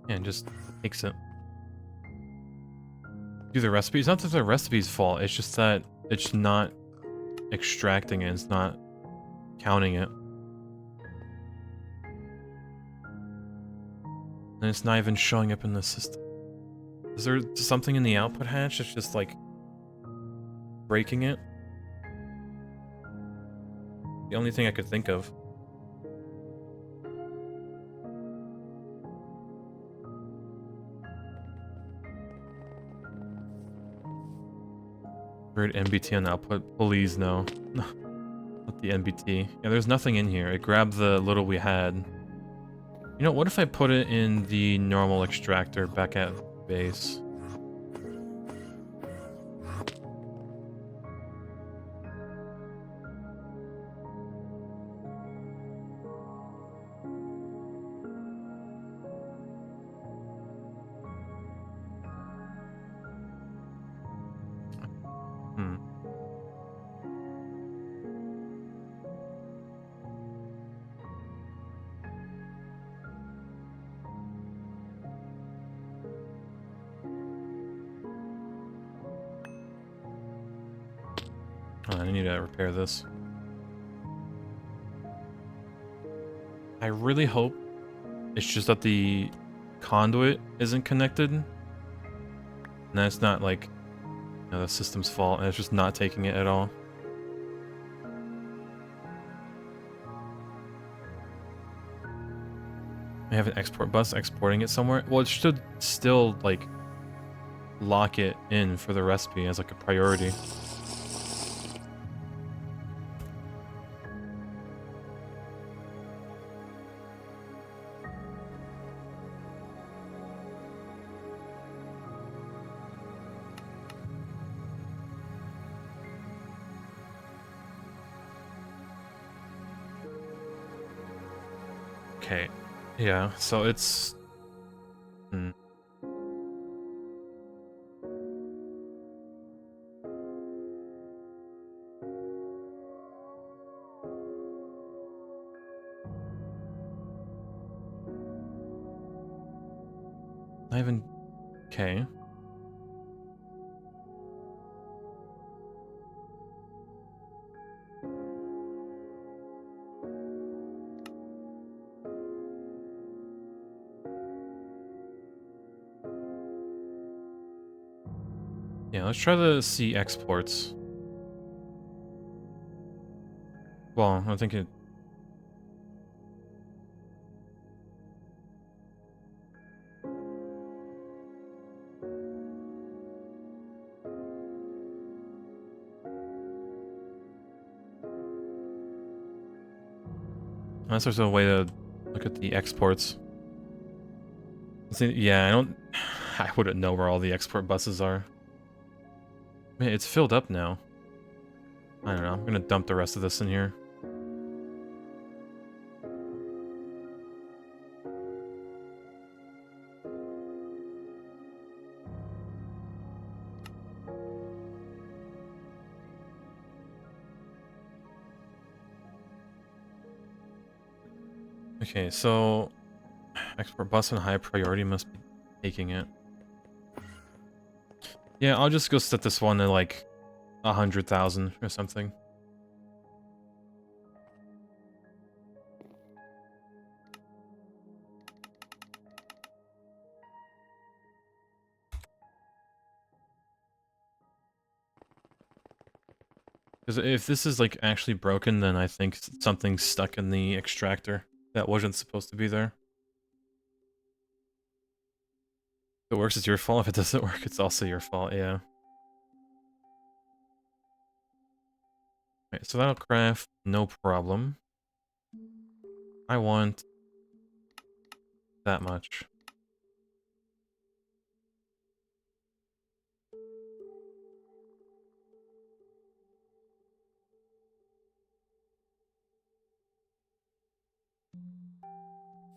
Yeah, and just takes it. Do the recipe? It's not that the recipe's fault, it's just that it's not extracting it, it's not counting it. And it's not even showing up in the system. Is there something in the output hatch that's just like breaking it? The only thing I could think of. Weird NBT on the output. Please no. Not the NBT. Yeah, there's nothing in here. It grabbed the little we had. You know, what if I put it in the normal extractor back at base? Hmm. Oh, I need to repair this. I really hope it's just that the conduit isn't connected. And that's not like, you know, the system's fault, and it's just not taking it at all. I have an export bus exporting it somewhere. Well, it should still, like, lock it in for the recipe as, like, a priority. Okay. Yeah, so it's... Hmm. Not even... Okay. Yeah, let's try the C exports. Well, I think it... Unless there's a way to look at the exports. See, yeah, I don't... I wouldn't know where all the export buses are. Man, it's filled up now. I don't know, I'm gonna dump the rest of this in here. Okay, so... Export bus and high priority must be taking it. Yeah, I'll just go set this one to like 100,000 or something. Because if this is like actually broken, then I think something's stuck in the extractor that wasn't supposed to be there. If it works, it's your fault. If it doesn't work, it's also your fault, yeah. Right, so that'll craft, no problem. I want that much.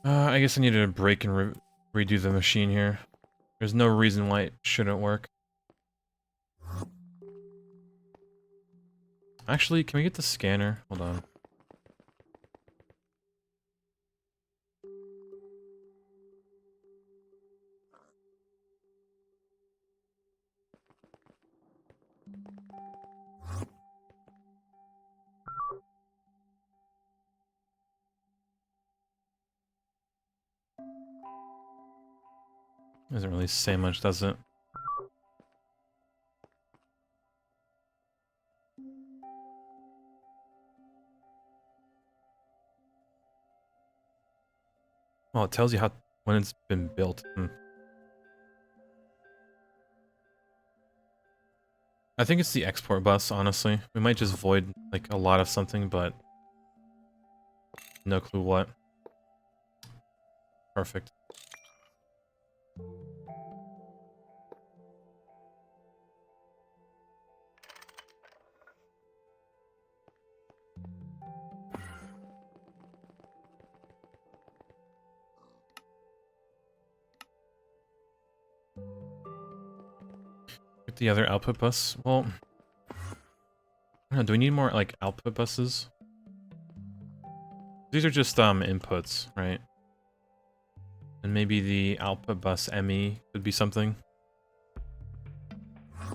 I guess I needed to break and redo the machine here. There's no reason why it shouldn't work. Actually, can we get the scanner? Hold on. Doesn't really say much, does it? Well, it tells you how when it's been built. I think it's the export bus, honestly. We might just void, like, a lot of something, but no clue what. Perfect. Get the other output bus. Well, I don't know, do we need more, like, output buses? These are just, inputs, right? And maybe the output bus ME could be something.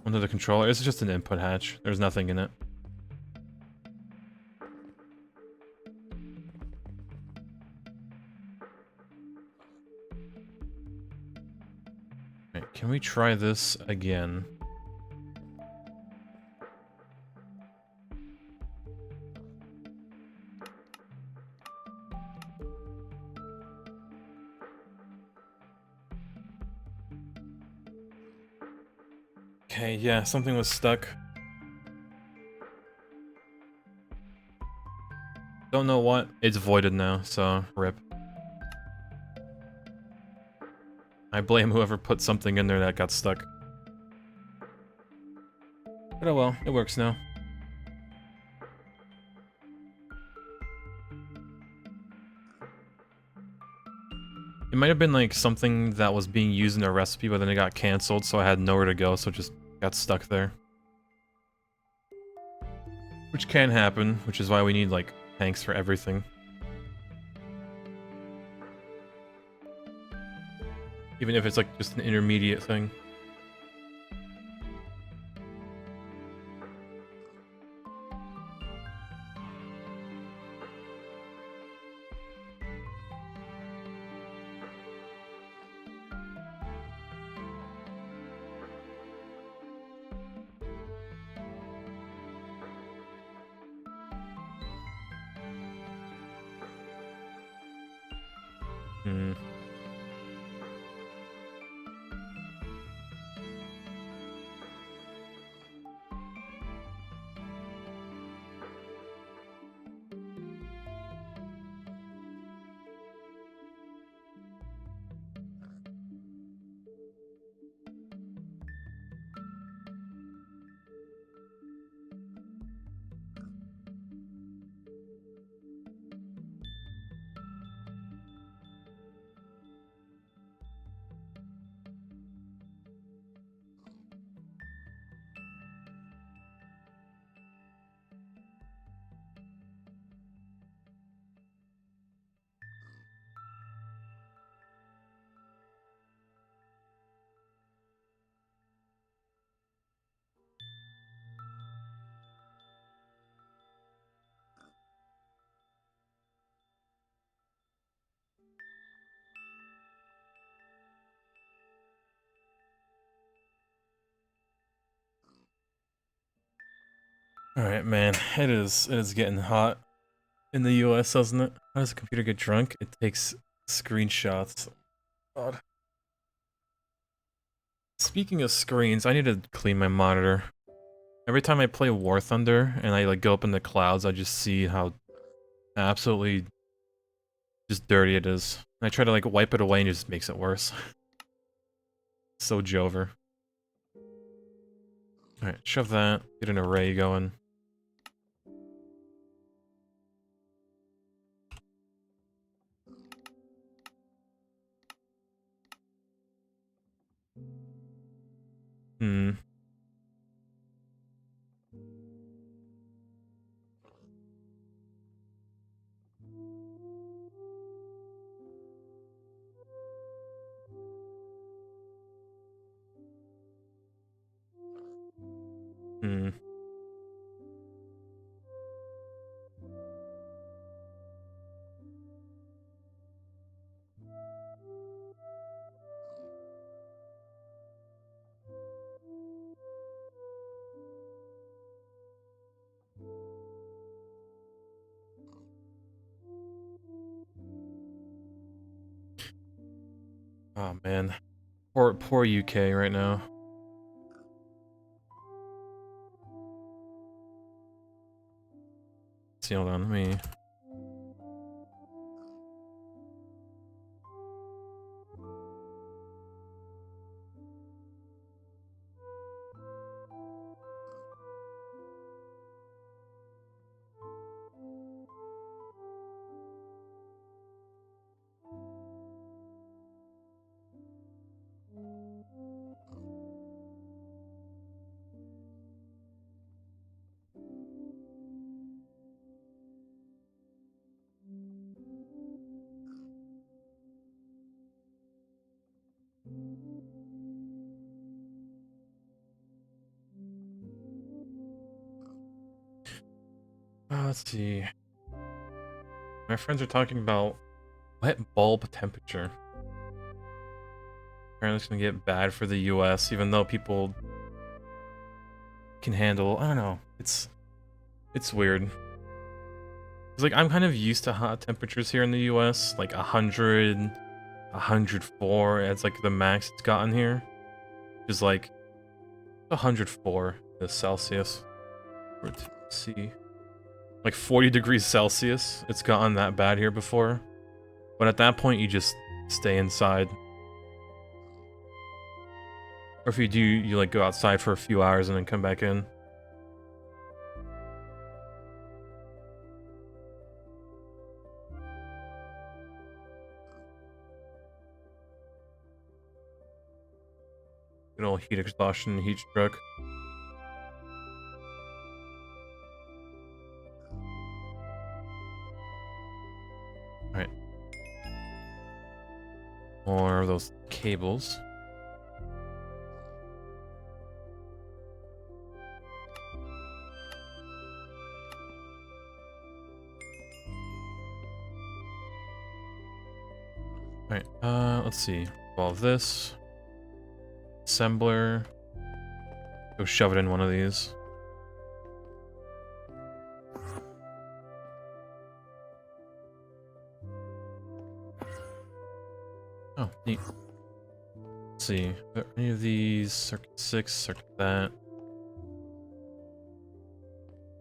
Under the controller, it's just an input hatch. There's nothing in it. Right, can we try this again? Okay, yeah, something was stuck. Don't know what. It's voided now, so rip. I blame whoever put something in there that got stuck. But oh well, it works now. It might have been like something that was being used in a recipe, but then it got cancelled, so I had nowhere to go, so it just got stuck there. Which can happen, which is why we need, like, tanks for everything. Even if it's, like, just an intermediate thing. Hmm. Alright, man. It is getting hot in the US, doesn't it? How does a computer get drunk? It takes screenshots. God. Speaking of screens, I need to clean my monitor. Every time I play War Thunder and I like go up in the clouds, I just see how absolutely just dirty it is. And I try to like wipe it away and it just makes it worse. So Jover. Alright, shove that. Get an array going. Hmm. Hmm. Oh man. Poor UK right now. See, hold on, let me... let's see. My friends are talking about wet bulb temperature. Apparently it's gonna get bad for the US, even though people can handle... I don't know. It's weird. It's like, I'm kind of used to hot temperatures here in the US, like 100, 104, it's like the max it's gotten here. Is like 104 is Celsius. Or C. Like 40 degrees Celsius. It's gotten that bad here before. But at that point, you just stay inside. Or if you do, you like go outside for a few hours and then come back in. Good old heat exhaustion, heat stroke. Alright. More of those cables. Alright, let's see. All this. Assembler. Go shove it in one of these. Oh, neat. Let's see. Are any of these circuit 6, circuit that?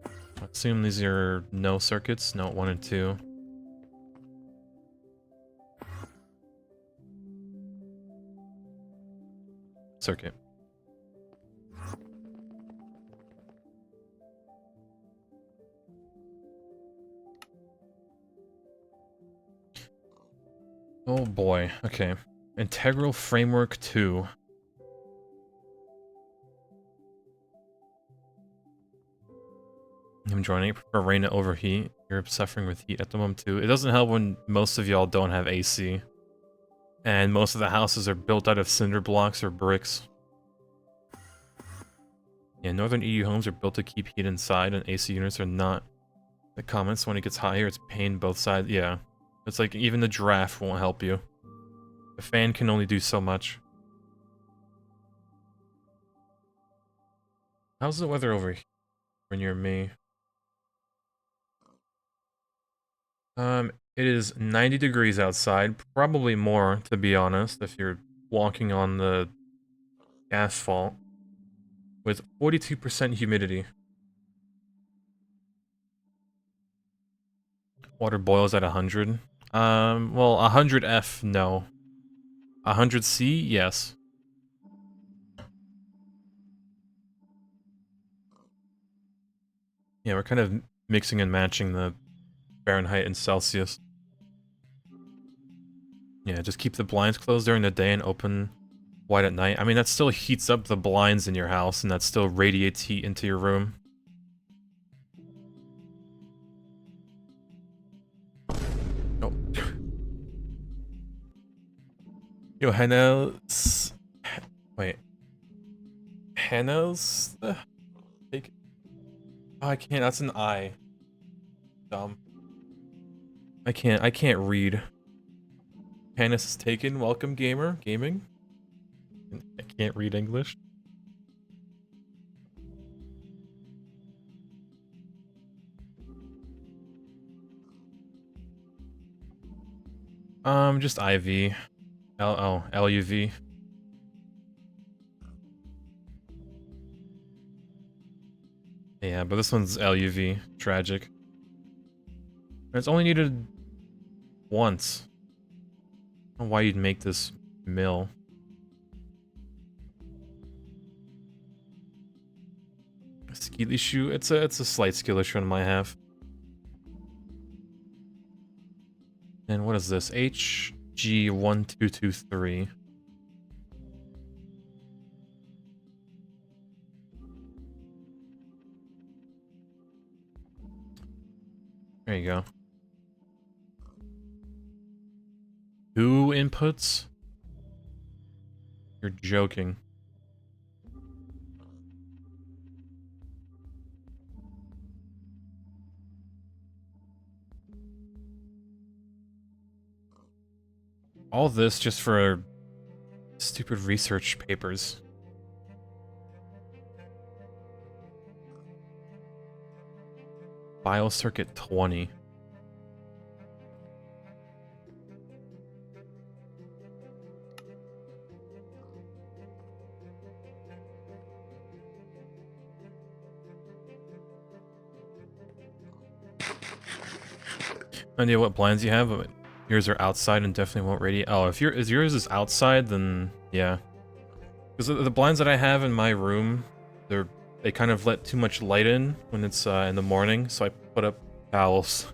I assume these are no circuits, no 1 and 2. Circuit. Oh boy, okay. Integral Framework 2. I'm joining. Prefer rain to overheat. You're suffering with heat at the moment too. It doesn't help when most of y'all don't have AC. And most of the houses are built out of cinder blocks or bricks. Yeah, Northern EU homes are built to keep heat inside, and AC units are not. The comments when it gets hot here, it's pain both sides. Yeah. It's like even the draft won't help you. The fan can only do so much. How's the weather over here? Or near me. It is 90 degrees outside, probably more, to be honest, if you're walking on the asphalt, with 42% humidity. Water boils at 100. Well, 100 F, no. 100 C, yes. Yeah, we're kind of mixing and matching the Fahrenheit and Celsius. Yeah, just keep the blinds closed during the day and open wide at night. I mean, that still heats up the blinds in your house, and that still radiates heat into your room. Oh. Yo, Hannah's... Wait. Hannah's... Take... Oh, I can't, that's an I. Dumb. I can't read. Hannah's is taken, welcome gamer, gaming. I can't read English. Just IV. LUV. Yeah, but this one's LUV. Tragic. It's only needed once. I don't know why you'd make this mill. Skill issue? It's a slight skill issue on my half. And what is this? HG1223. There you go. 2 inputs? You're joking. All this just for stupid research papers. BioCircuit 20. No idea what blinds you have, but yours are outside and definitely won't radiate. Oh, if yours is outside, then yeah. Because the blinds that I have in my room, they kind of let too much light in when it's in the morning, so I put up towels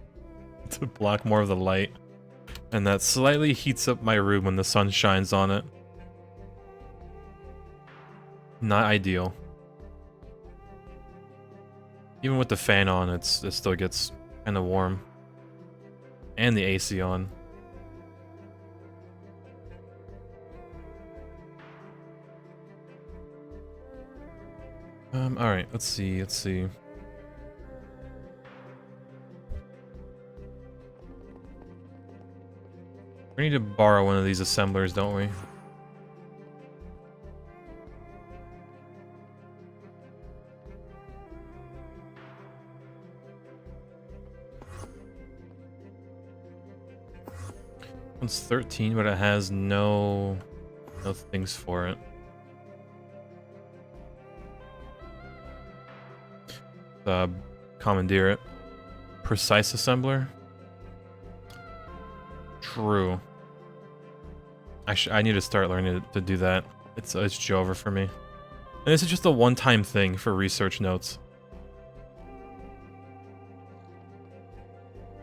to block more of the light. And that slightly heats up my room when the sun shines on it. Not ideal. Even with the fan on, it still gets kind of warm. And the AC on. Alright, let's see. We need to borrow one of these assemblers, don't we? One's 13, but it has no things for it. Commandeer it. Precise assembler? True. I need to start learning to do that. It's Jova for me. And this is just a one-time thing for research notes.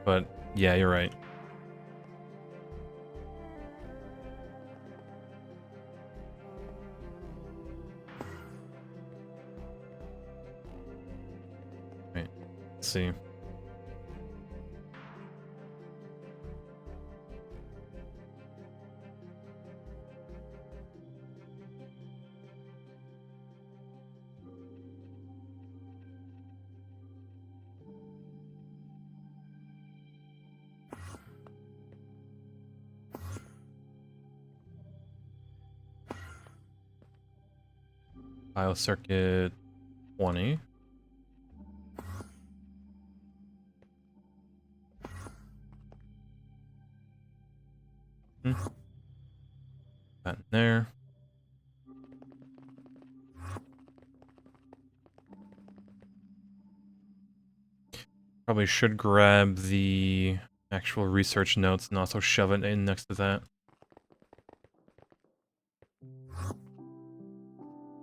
But yeah, you're right. Right. Let's see. BioCircuit 20. That in there. Probably should grab the actual research notes and also shove it in next to that.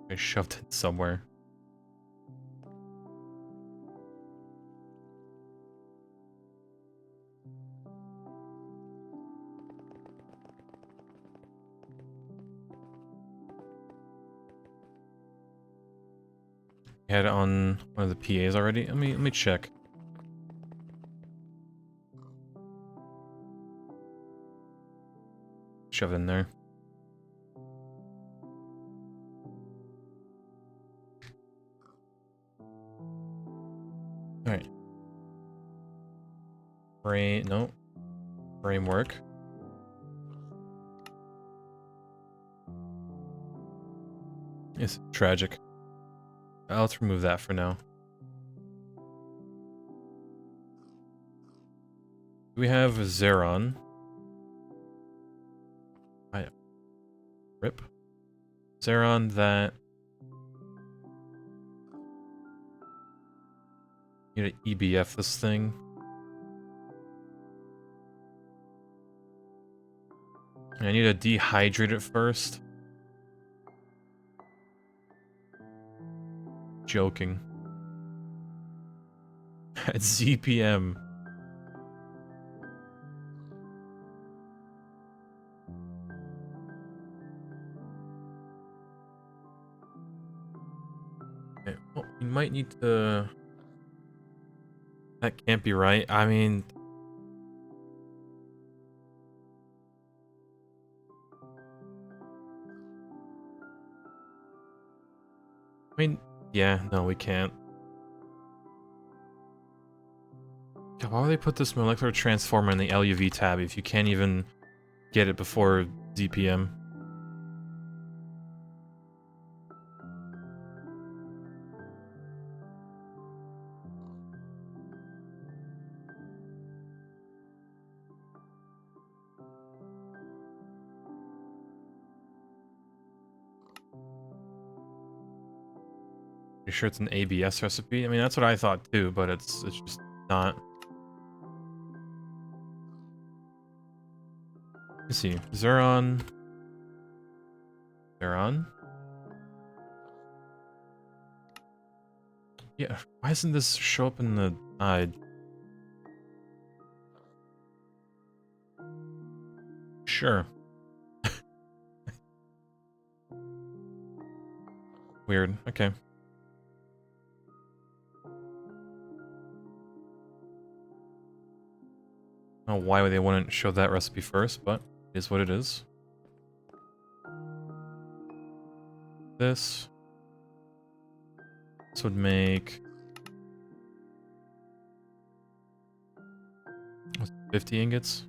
I shoved it somewhere. Had it on one of the PAs already. Let me check. Shove it in there. Alright. No. Framework. It's tragic. Let's remove that for now. We have Zeron. Rip. Zeron that... Need to EBF this thing. I need to dehydrate it first. Joking. At ZPM. Okay, well, you might need to... That can't be right. I mean... yeah, no, we can't. God, why would they put this molecular transformer in the LUV tab if you can't even get it before ZPM? You sure it's an ABS recipe? I mean, that's what I thought too, but it's just not. Let's see. Zeron. Yeah, why doesn't this show up in the... Sure. Weird. Okay. I don't know why they wouldn't show that recipe first, but it is what it is. This would make... what's it, 50 ingots?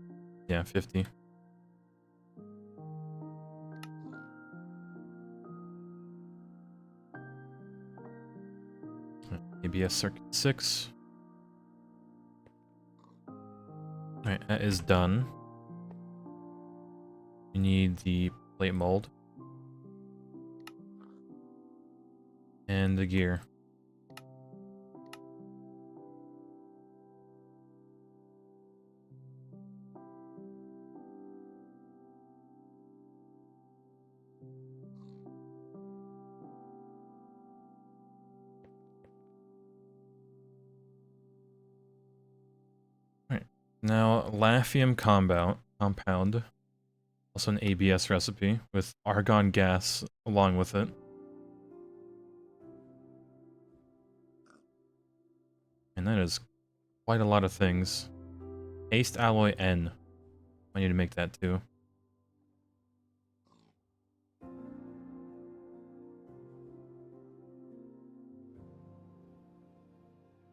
Yeah, 50. ABS circuit 6. Alright, that is done. We need the plate mold. And the gear. Alright, now Lafium compound. Also an ABS recipe with argon gas along with it. And that is quite a lot of things. Paste alloy N. I need to make that too.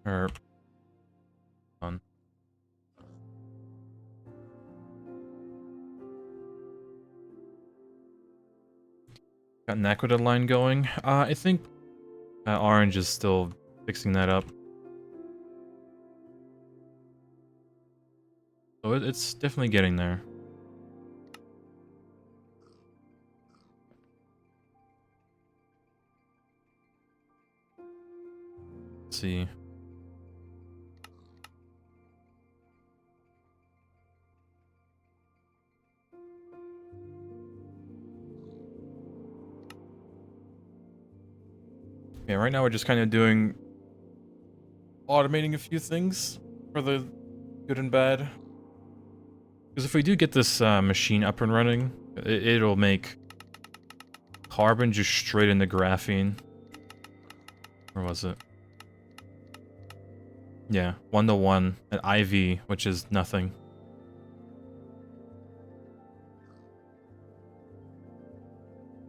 Or... on. Got an Aqua line going. I think Orange is still fixing that up. So it's definitely getting there. Let's see. Yeah, right now we're just kind of automating a few things for the good and bad. Because if we do get this machine up and running, it'll make carbon just straight into graphene. Where was it? Yeah, 1-to-1 at IV, which is nothing.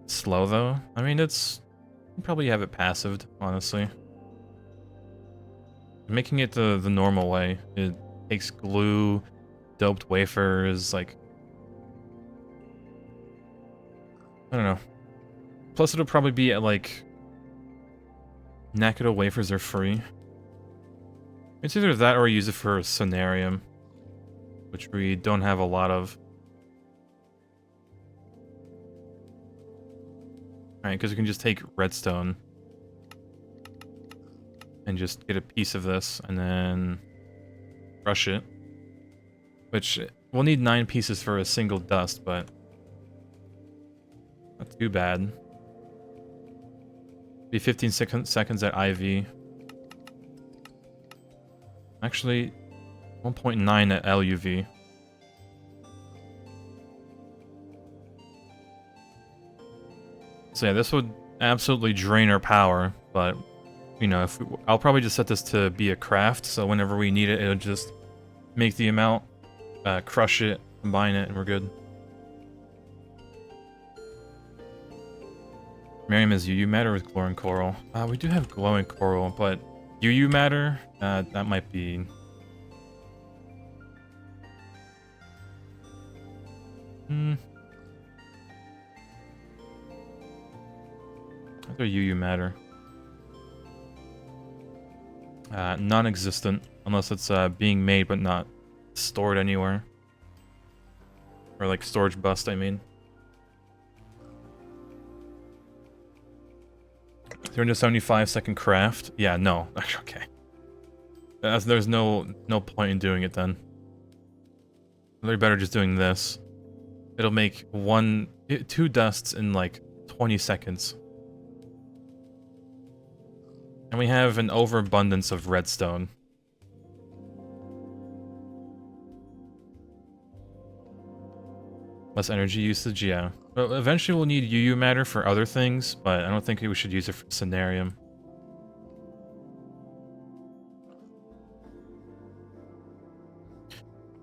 Slow though? I mean, it's... You probably have it passived, honestly. Making it the normal way. It takes glue, doped wafers, like... I don't know. Plus it'll probably be at, like... Nakido wafers are free. It's either that or use it for Cenarium, which we don't have a lot of. Alright, because we can just take redstone and just get a piece of this and then crush it. Which, we'll need 9 pieces for a single dust, but not too bad. Be 15 seconds at IV. Actually, 1.9 at LUV. So yeah, this would absolutely drain our power, but, you know, I'll probably just set this to be a craft, so whenever we need it, it'll just make the amount, crush it, combine it, and we're good. Miriam is UU matter with glowing coral. We do have glowing coral, but UU matter, that might be... What are UU matter? Non-existent, unless it's being made but not stored anywhere. Or like storage bust, I mean. 375-second craft? Yeah, no. Okay. There's no point in doing it then. They're better just doing this. It'll make 2 dusts in like 20 seconds. And we have an overabundance of redstone. Less energy usage, yeah. But eventually we'll need UU matter for other things, but I don't think we should use it for Cenarium.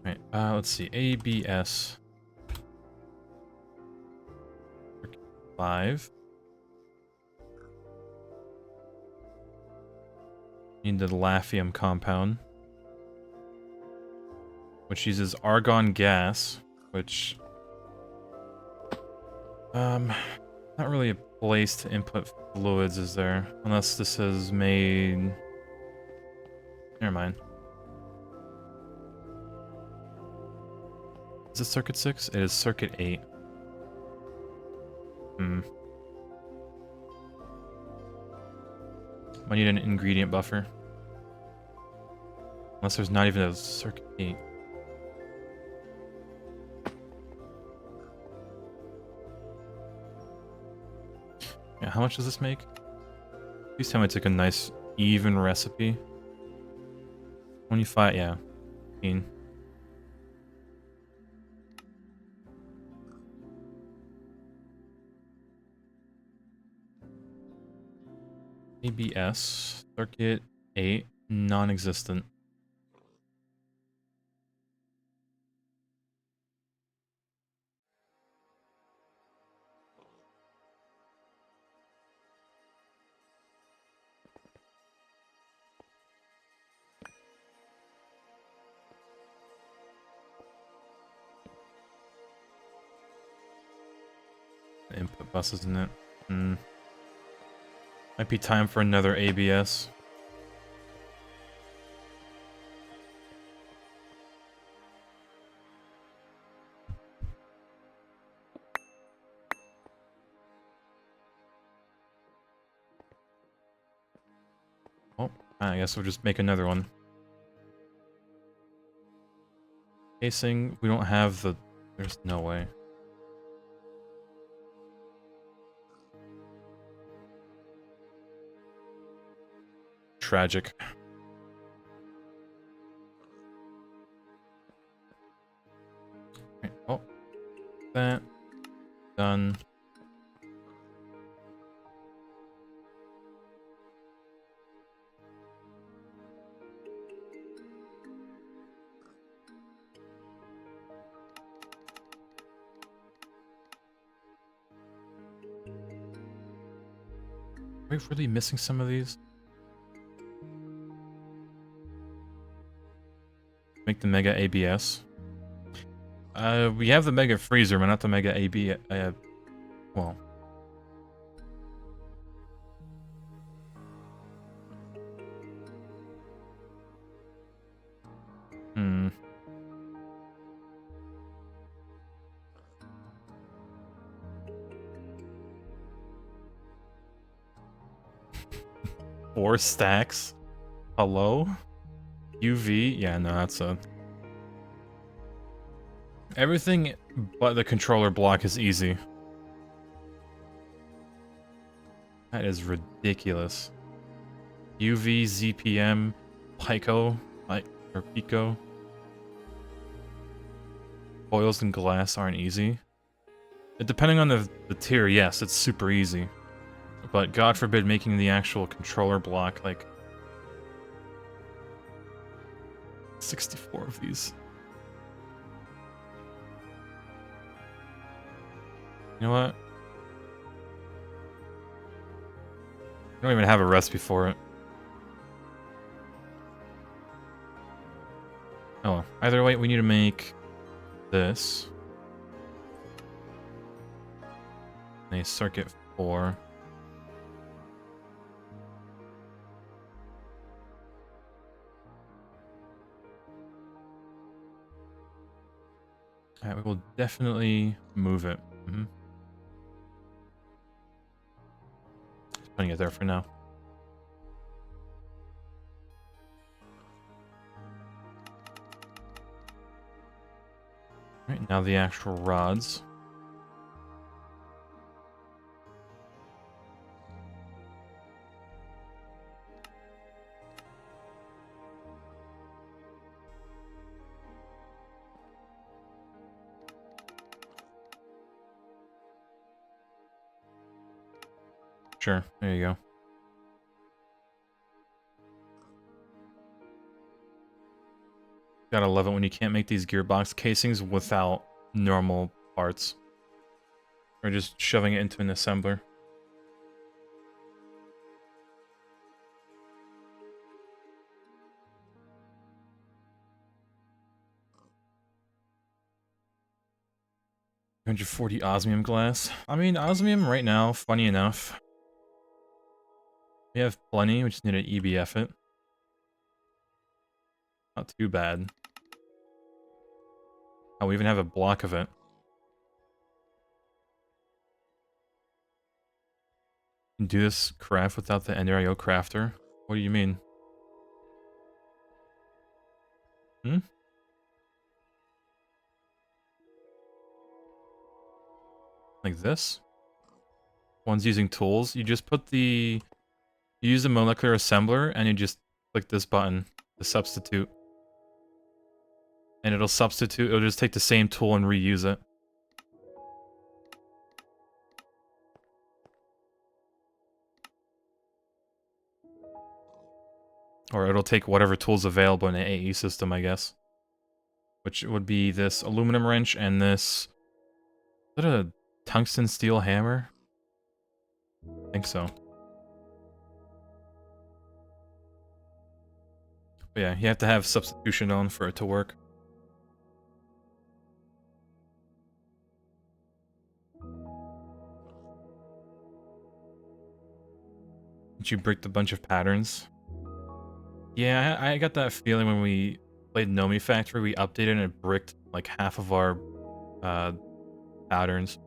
Right, let's see. ABS. 5. Need the Lafium compound, which uses argon gas, which... not really a place to input fluids, is there? Unless this is made... Never mind. Is it circuit 6? It is circuit 8. I need an ingredient buffer. Unless there's not even a circuit 8. Yeah, how much does this make? Please tell me it's like a nice, even recipe. 25, yeah. 15. ABS, circuit 8, non-existent. Input bus, isn't it? Might be time for another ABS. Oh, I guess we'll just make another one. Casing, we don't have the... There's no way. Tragic. Right, oh. That. Done. Are we really missing some of these? Make the Mega ABS. We have the Mega Freezer, but not the Mega AB. Well. Hmm. Four stacks? Hello? UV? Yeah, no, that's a... Everything but the controller block is easy. That is ridiculous. UV, ZPM, Pico, or Pico. Foils and glass aren't easy. Depending on the tier, yes, it's super easy. But God forbid making the actual controller block, like... 64 of these. You know what? I don't even have a recipe for it. Oh well. Either way, we need to make this. A circuit 4. Alright, we will definitely move it. Just putting it there for now. Alright, now the actual rods. Sure, there you go. Gotta love it when you can't make these gearbox casings without normal parts. Or just shoving it into an assembler. $140 osmium glass. I mean, osmium right now, funny enough. We have plenty, we just need to EBF it. Not too bad. Oh, we even have a block of it. Do this craft without the NRIO crafter? What do you mean? Hmm? Like this? One's using tools. You just put the... You use the molecular assembler and you just click this button to substitute. And it'll substitute, it'll just take the same tool and reuse it. Or it'll take whatever tool's available in an AE system, I guess. Which would be this aluminum wrench and this... Is that a tungsten steel hammer? I think so. But yeah, you have to have substitution on for it to work. Did you break a bunch of patterns? Yeah, I got that feeling when we played Nomi Factory, we updated and it bricked like half of our patterns.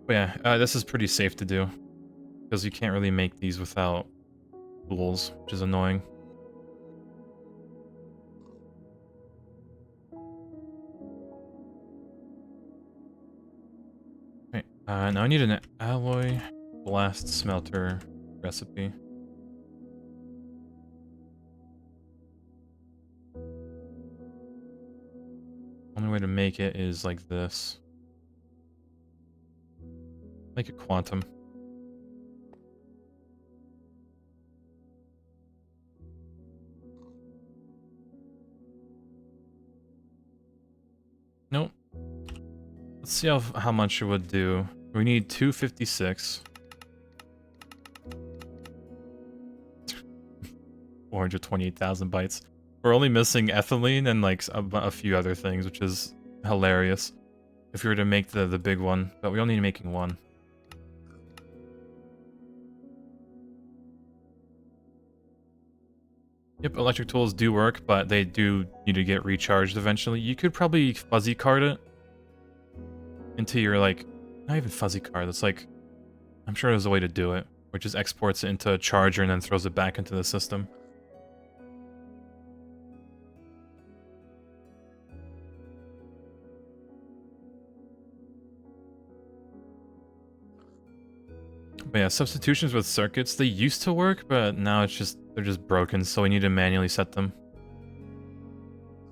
But yeah, this is pretty safe to do. because you can't really make these without tools, which is annoying. Okay, now I need an alloy blast smelter recipe. Only way to make it is like this. Make it quantum. Nope. Let's see how much it would do. We need 256. 428,000 bytes. We're only missing ethylene and like a few other things, which is hilarious. If we were to make the big one, but we only need making one. Yep, electric tools do work, but they do need to get recharged eventually. You could probably fuzzy card it into your, like, not even fuzzy card, that's like, I'm sure there's a way to do it, which is exports it into a charger and then throws it back into the system. But yeah, substitutions with circuits, they used to work, but now they're just broken, so we need to manually set them.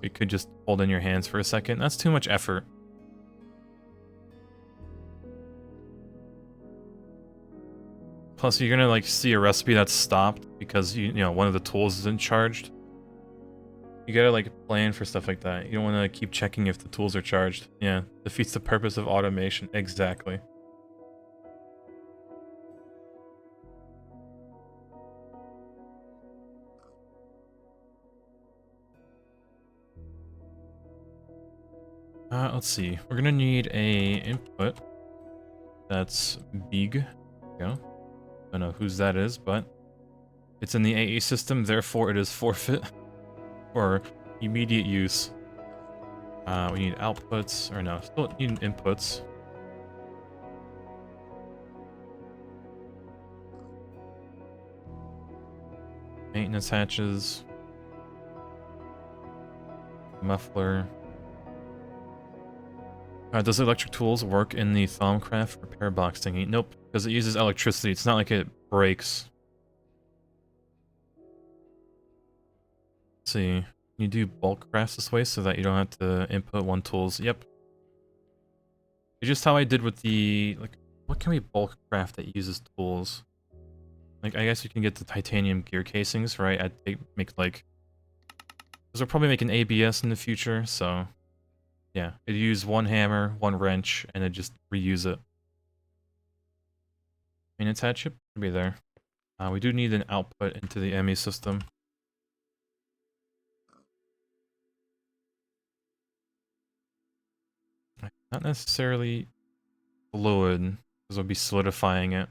You could just hold in your hands for a second. That's too much effort. Plus, you're gonna like see a recipe that's stopped because you know one of the tools isn't charged. You gotta like plan for stuff like that. You don't want to keep checking if the tools are charged. Yeah, defeats the purpose of automation. Exactly. Let's see. We're gonna need a input that's big. Go. Don't know whose that is, but it's in the AE system, therefore it is forfeit for immediate use. We need outputs, or no, still need inputs. Maintenance hatches. Muffler. Does electric tools work in the Thaumcraft repair box thingy? Nope, because it uses electricity. It's not like it breaks. Let's see. You do bulk crafts this way so that you don't have to input one tools. Yep. It's just how I did with the, like, what can we bulk craft that uses tools? Like, I guess you can get the titanium gear casings, right? I'd make, like... Because we'll probably make an ABS in the future, so... Yeah, it'd use one hammer, one wrench, and then just reuse it. Maintenance hatch chip should be there. We do need an output into the ME system. Not necessarily fluid, because we'll be solidifying it.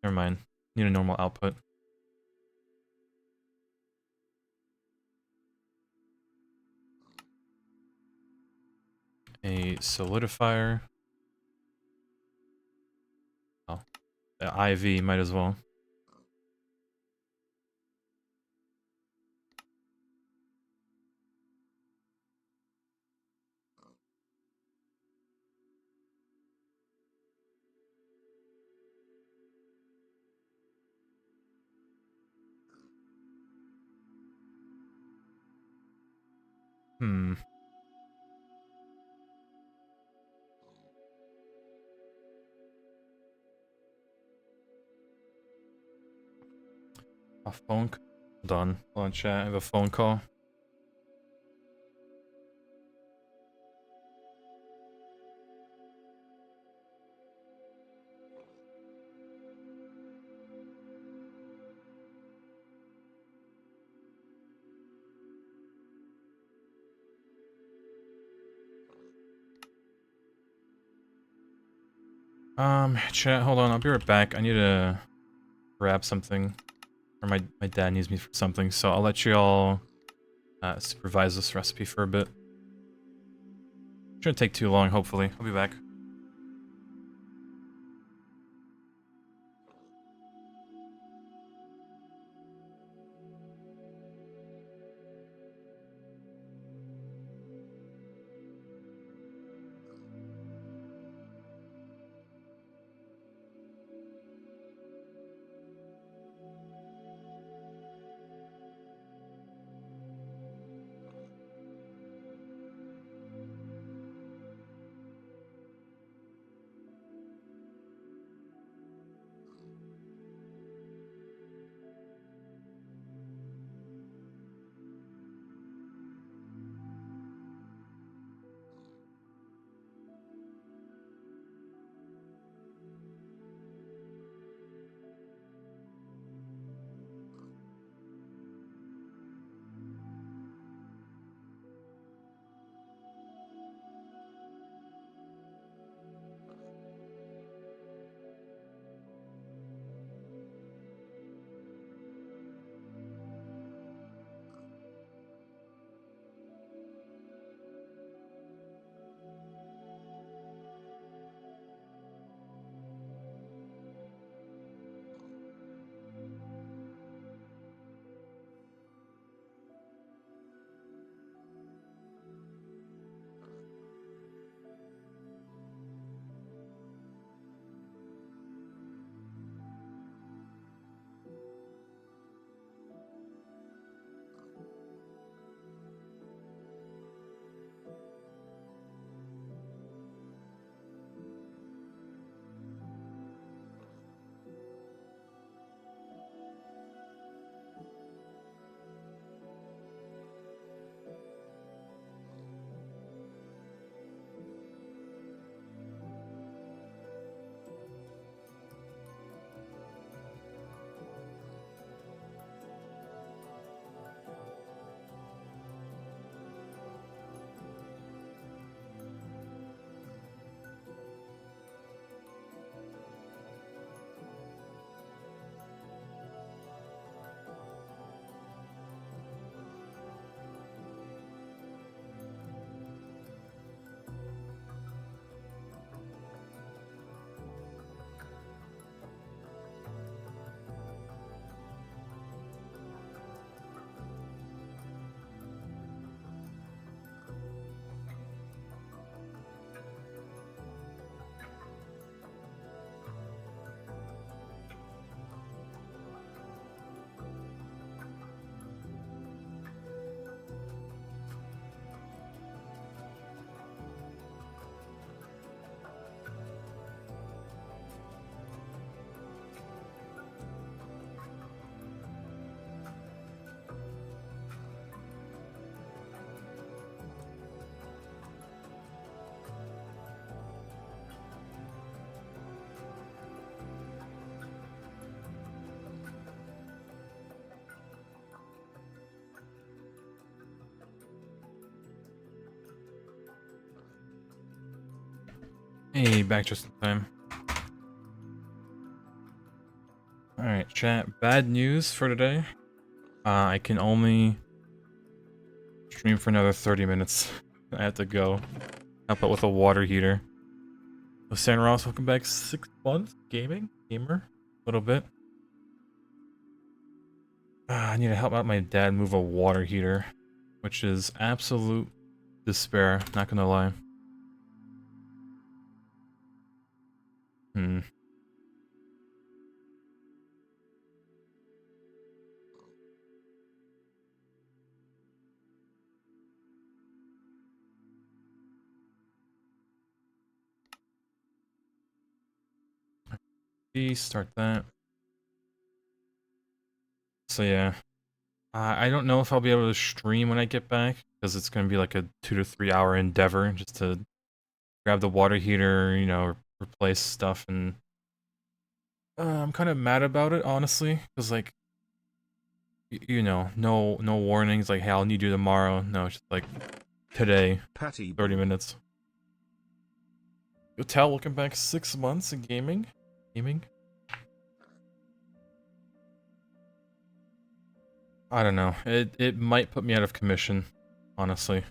Never mind. Need a normal output. A solidifier. Oh, the IV might as well. Hmm. A phone call. Hold on. Hold on, chat. I have a phone call. Chat, hold on. I'll be right back. I need to grab something. Or my dad needs me for something, so I'll let you all supervise this recipe for a bit. Shouldn't take too long, hopefully. I'll be back. Hey, back just in time. Alright, chat. Bad news for today. I can only stream for another 30 minutes. I have to go. Help out with a water heater. So San Ross, welcome back. 6 months? Gamer? A little bit. I need to help out my dad move a water heater, which is absolute despair, not gonna lie. Start that. So yeah. I don't know if I'll be able to stream when I get back, because it's gonna be like a 2 to 3 hour endeavor just to grab the water heater, you know, replace stuff, and I'm kind of mad about it, honestly, because like, you know, no warnings, like, hey, I'll need you tomorrow. No, it's just like, today, 30 minutes. Yotel, welcome back. 6 months in gaming. I don't know. It might put me out of commission, honestly.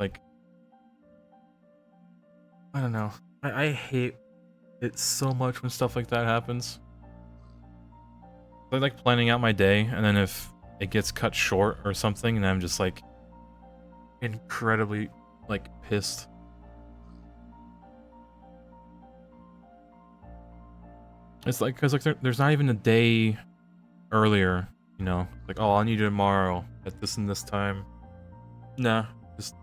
Like, I don't know. I hate it so much when stuff like that happens. I like planning out my day, and then if it gets cut short or something, and I'm just like incredibly like pissed. It's like, because like there's not even a day earlier, you know, like, oh, I'll need you tomorrow at this and this time. Nah, just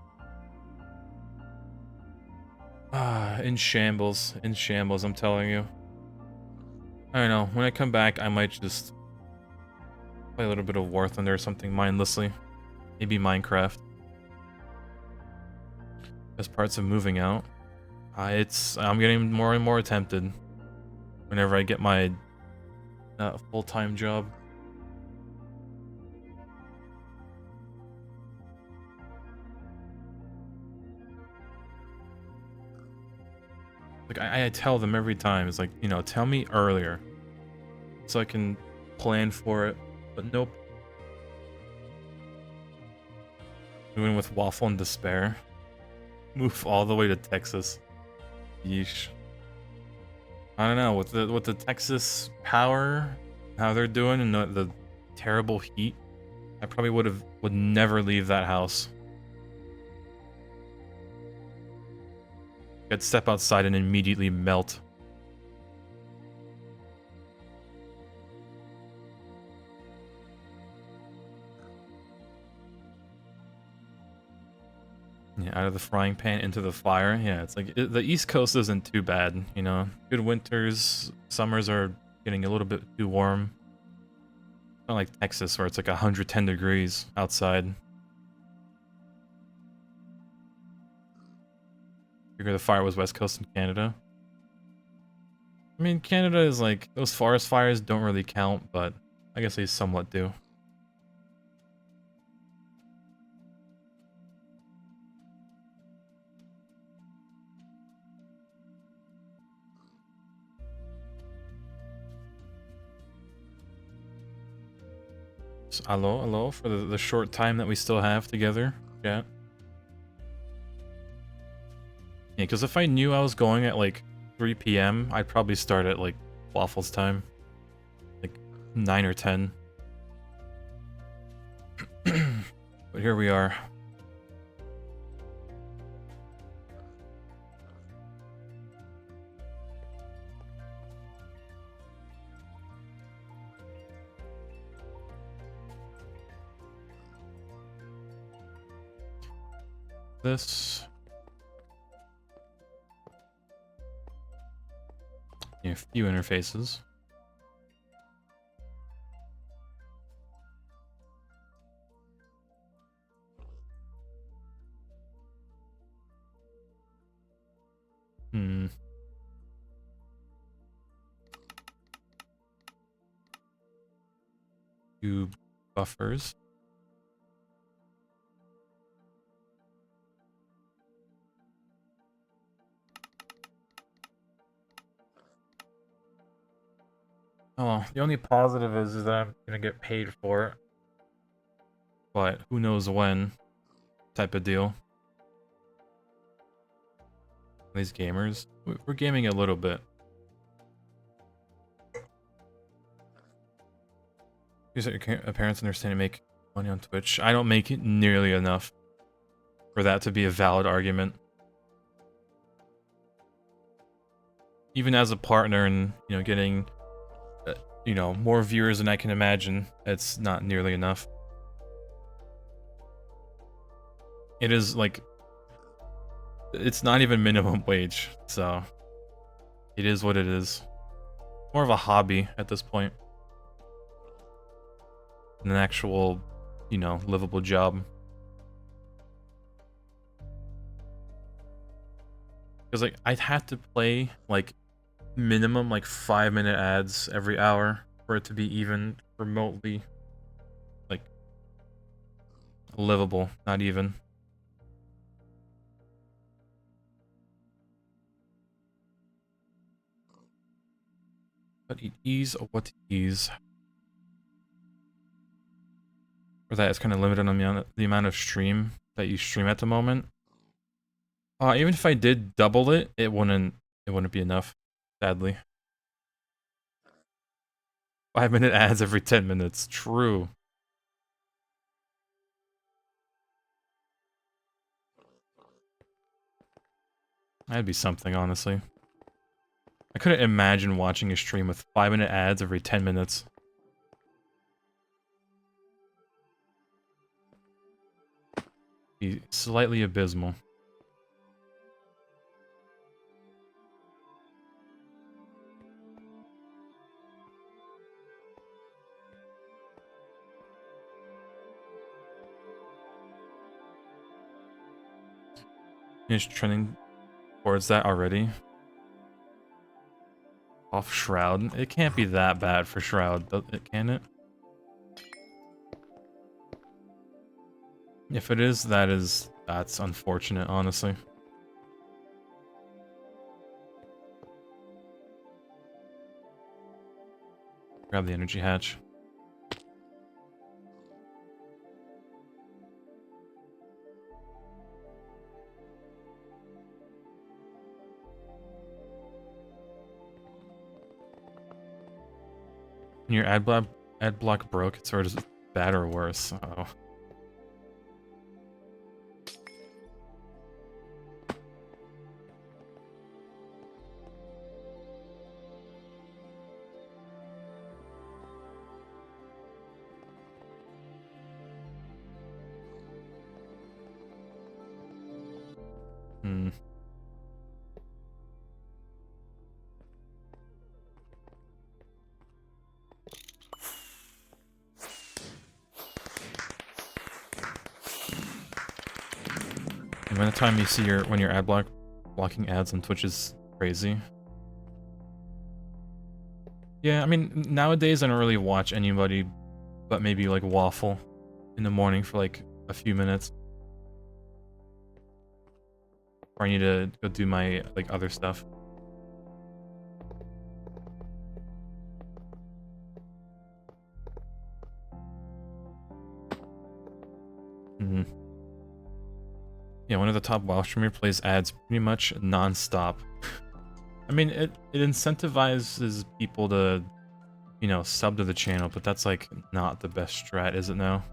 in shambles, I'm telling you. I don't know, when I come back, I might just play a little bit of War Thunder or something mindlessly. Maybe Minecraft. Best parts of moving out. I'm getting more and more tempted whenever I get my full-time job. Like, I tell them every time, it's like, you know, tell me earlier so I can plan for it, but nope. Moving with Waffle and Despair. Move all the way to Texas. Yeesh. I don't know, with the Texas power, how they're doing, and the terrible heat, I probably would never leave that house. I'd step outside and immediately melt. Yeah, out of the frying pan into the fire. Yeah, it's like, the East Coast isn't too bad, you know? Good winters, summers are getting a little bit too warm. Not like Texas, where it's like 110 degrees outside. Figure the fire was West Coast in Canada. I mean, Canada is like, those forest fires don't really count, but I guess they somewhat do. So, hello, for the short time that we still have together, chat. Yeah, because if I knew I was going at like 3 p.m., I'd probably start at like Waffles time. Like 9 or 10. But here we are. This. Yeah, a few interfaces. Two buffers. Oh, the only positive is that I'm gonna get paid for it. But who knows when type of deal. These gamers, we're gaming a little bit. Because your parents understand to make money on Twitch. I don't make it nearly enough for that to be a valid argument. Even as a partner and, you know, getting, you know, more viewers than I can imagine, it's not nearly enough. It is, like, it's not even minimum wage, so it is what it is. More of a hobby at this point. An actual, you know, livable job. Because, like, I'd have to play, like, minimum, like, 5-minute ads every hour for it to be even remotely, like, livable. Not even. But it is what it is. For that, it's kind of limited on the amount of stream that you stream at the moment. Even if I did double it, it wouldn't be enough, sadly. 5-minute ads every 10 minutes. True. That'd be something, honestly. I couldn't imagine watching a stream with 5-minute ads every 10 minutes. Be slightly abysmal. It's trending towards that already. Off Shroud. It can't be that bad for Shroud, can it? If it is, that's unfortunate, honestly. Grab the energy hatch. When your ad block broke, it's sort of bad or worse. Oh. Hmm. The amount of time you see when your blocking ads on Twitch is crazy. Yeah, I mean, nowadays I don't really watch anybody but maybe like Waffle in the morning for like a few minutes. Or I need to go do my like other stuff. Mm-hmm. Yeah, one of the top WoW streamer plays ads pretty much non-stop. I mean, it incentivizes people to, you know, sub to the channel, but that's like not the best strat, is it now?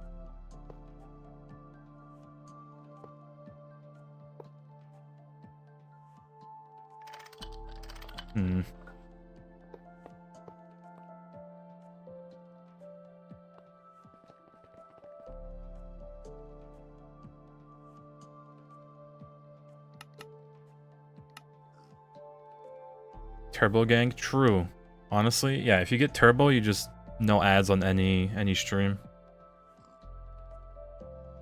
Hmm. Turbo Gang? True. Honestly, yeah, if you get Turbo, you just no ads on any stream.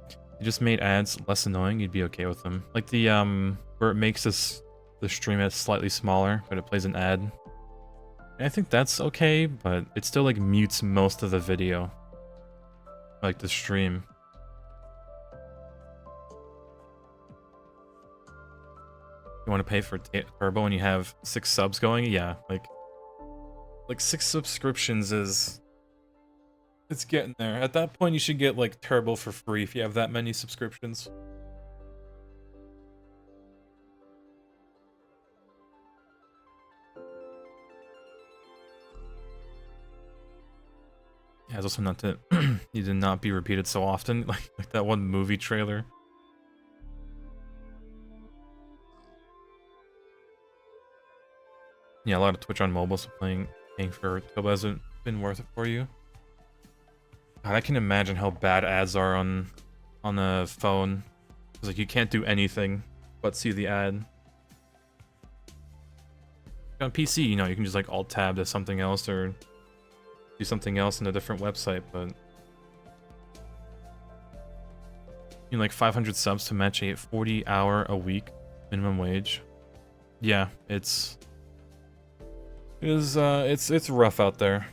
You just made ads less annoying, you'd be okay with them. Like the where it makes the stream as slightly smaller, but it plays an ad. And I think that's okay, but it still like mutes most of the video. Like the stream. You want to pay for Turbo and you have 6 subs going? Yeah, like Like 6 subscriptions is... It's getting there. At that point, you should get like Turbo for free if you have that many subscriptions. Yeah, it's also not to you did not be repeated so often, like that one movie trailer. Yeah, a lot of Twitch on mobile, so paying for Turbo hasn't been worth it for you. God, I can imagine how bad ads are on a phone. It's like you can't do anything but see the ad. On PC, you know, you can just like alt-tab to something else or do something else in a different website, but... You know, like 500 subs to match a 40-hour-a-week minimum wage. Yeah, it's rough out there.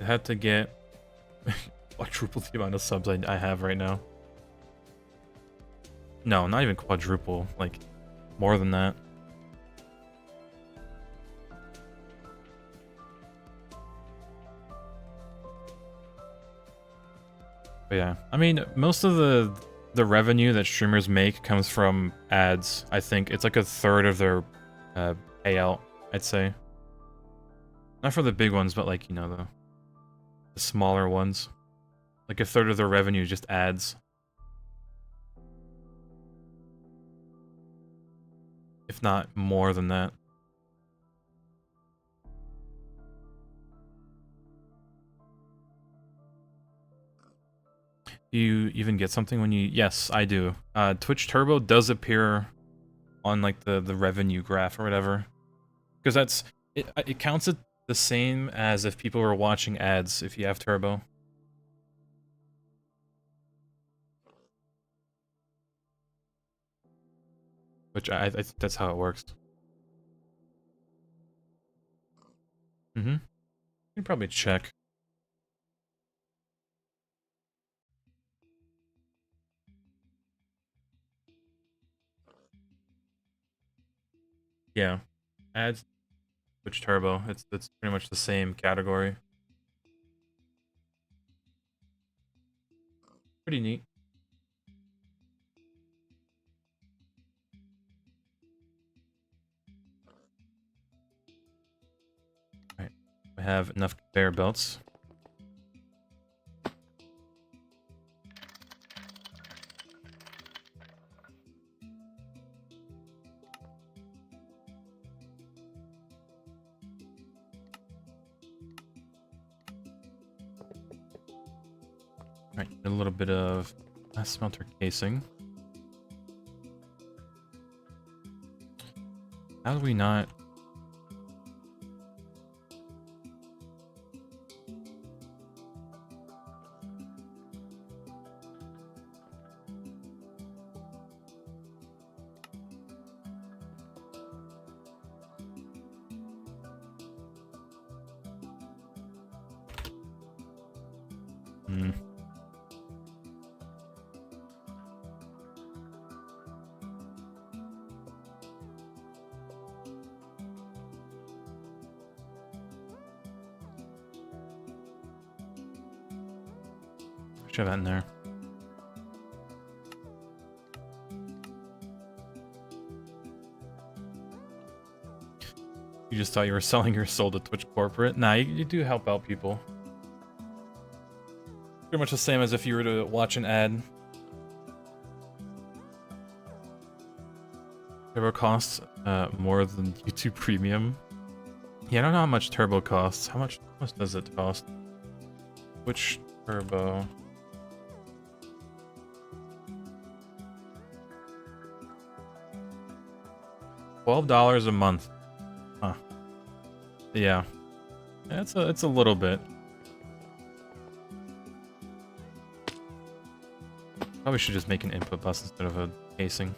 I had to get quadruple the amount of subs I have right now. No, not even quadruple, like more than that. But yeah, I mean, most of the revenue that streamers make comes from ads. I think it's like a third of their payout, I'd say. Not for the big ones, but like, you know, the smaller ones. Like a third of their revenue is just ads. If not more than that. Do you even get something when you... Yes, I do. Twitch Turbo does appear on like the revenue graph or whatever. Because that's... It counts it the same as if people were watching ads if you have Turbo. Which I think that's how it works. Mm-hmm. You can probably check. Yeah. Ads, Twitch Turbo. It's pretty much the same category. Pretty neat. Alright. We have enough conveyor belts. Alright, a little bit of smelter casing. How do we not... Hmm. Should have that in there. You just thought you were selling your soul to Twitch Corporate? Nah, you do help out people. Pretty much the same as if you were to watch an ad. Turbo costs more than YouTube Premium. Yeah, I don't know how much Turbo costs. How much does it cost? Twitch Turbo. $12 a month. Huh. Yeah. It's a little bit. Probably should just make an input bus instead of a casing.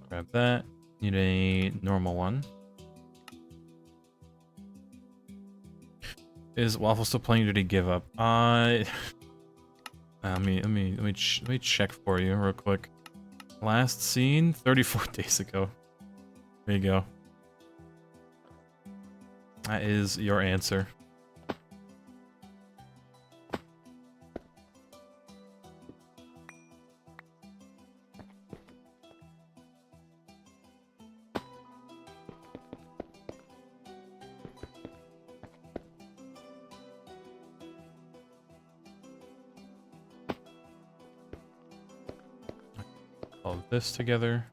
Grab that. Need a normal one. Is Waffle still playing or did he give up? Let me check for you real quick. Last seen 34 days ago. There you go. That is your answer. All of this together.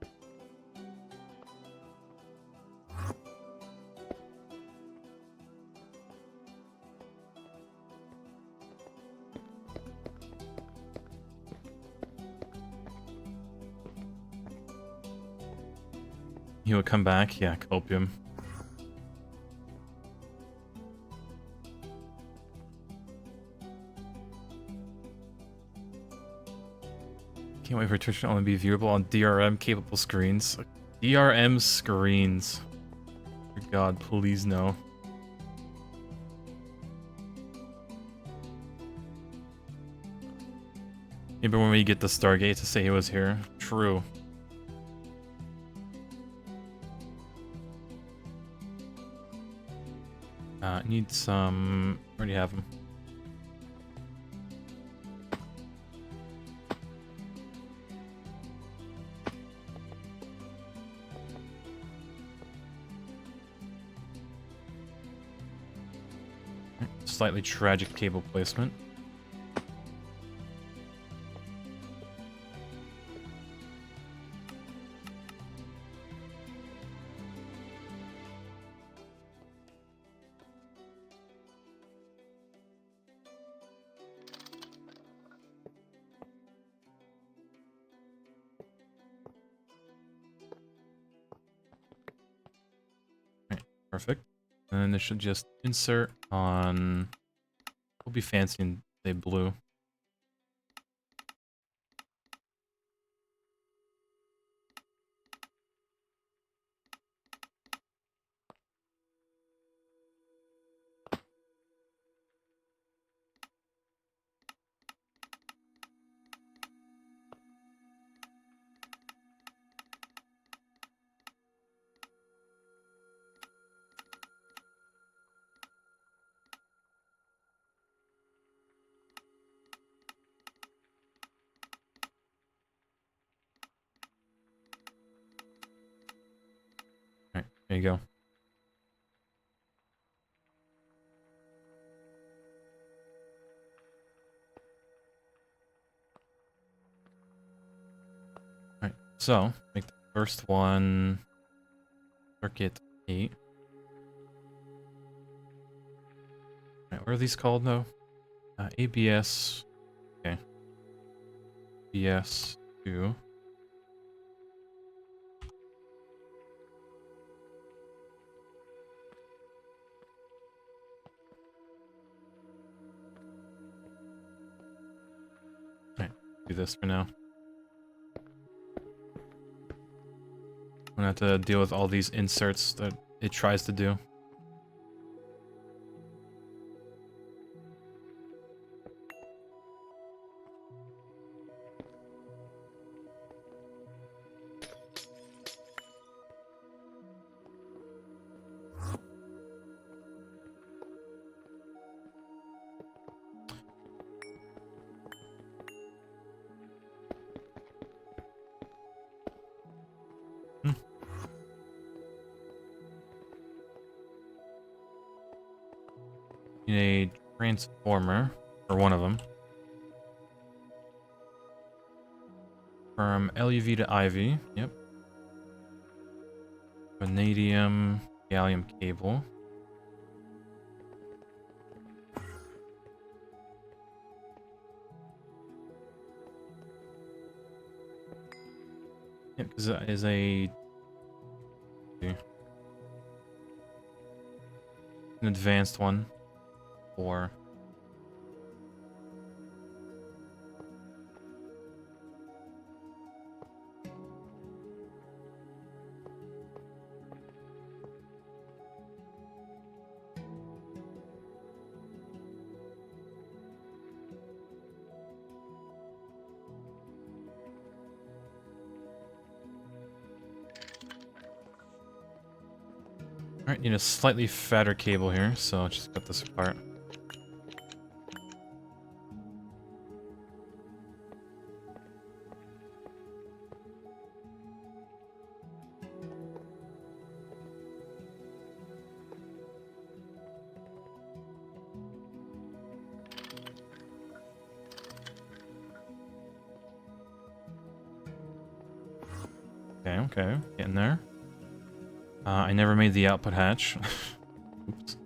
He would come back? Yeah, copium. Can't wait for Twitch to only be viewable on DRM capable screens. DRM screens. For God, please no. Maybe when we get the Stargate to say he was here. True. Need some... Already have them. Slightly tragic table placement. Perfect. And then this should just insert on... We'll be fancy and say blue. Alright, there you go. Alright, so make the first one circuit 8. Alright, what are these called though? ABS. Okay. ABS 2. Alright, do this for now. I'm gonna have to deal with all these inserts that it tries to do. Need a transformer, or one of them. From LUV to IV, yep. Vanadium, gallium cable. Yep, because that is an advanced one. Or Alright, need a slightly fatter cable here, so I'll just cut this apart. Okay, okay, getting there. I never made the output hatch. Oops.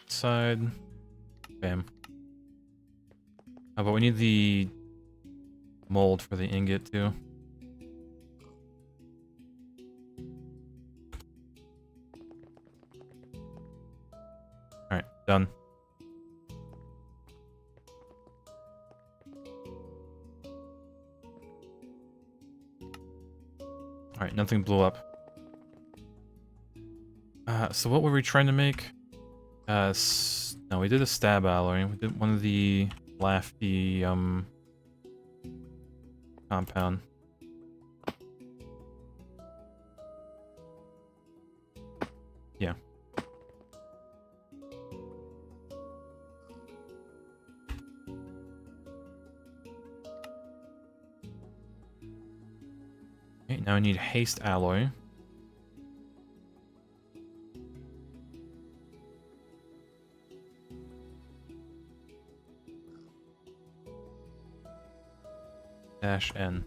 Side. Bam. But we need the mold for the ingot too. Alright, done. Alright, nothing blew up. So what were we trying to make? No, we did a stab alloy. We did one of the Lafty, compound. Yeah. Okay, now I need haste alloy. -N.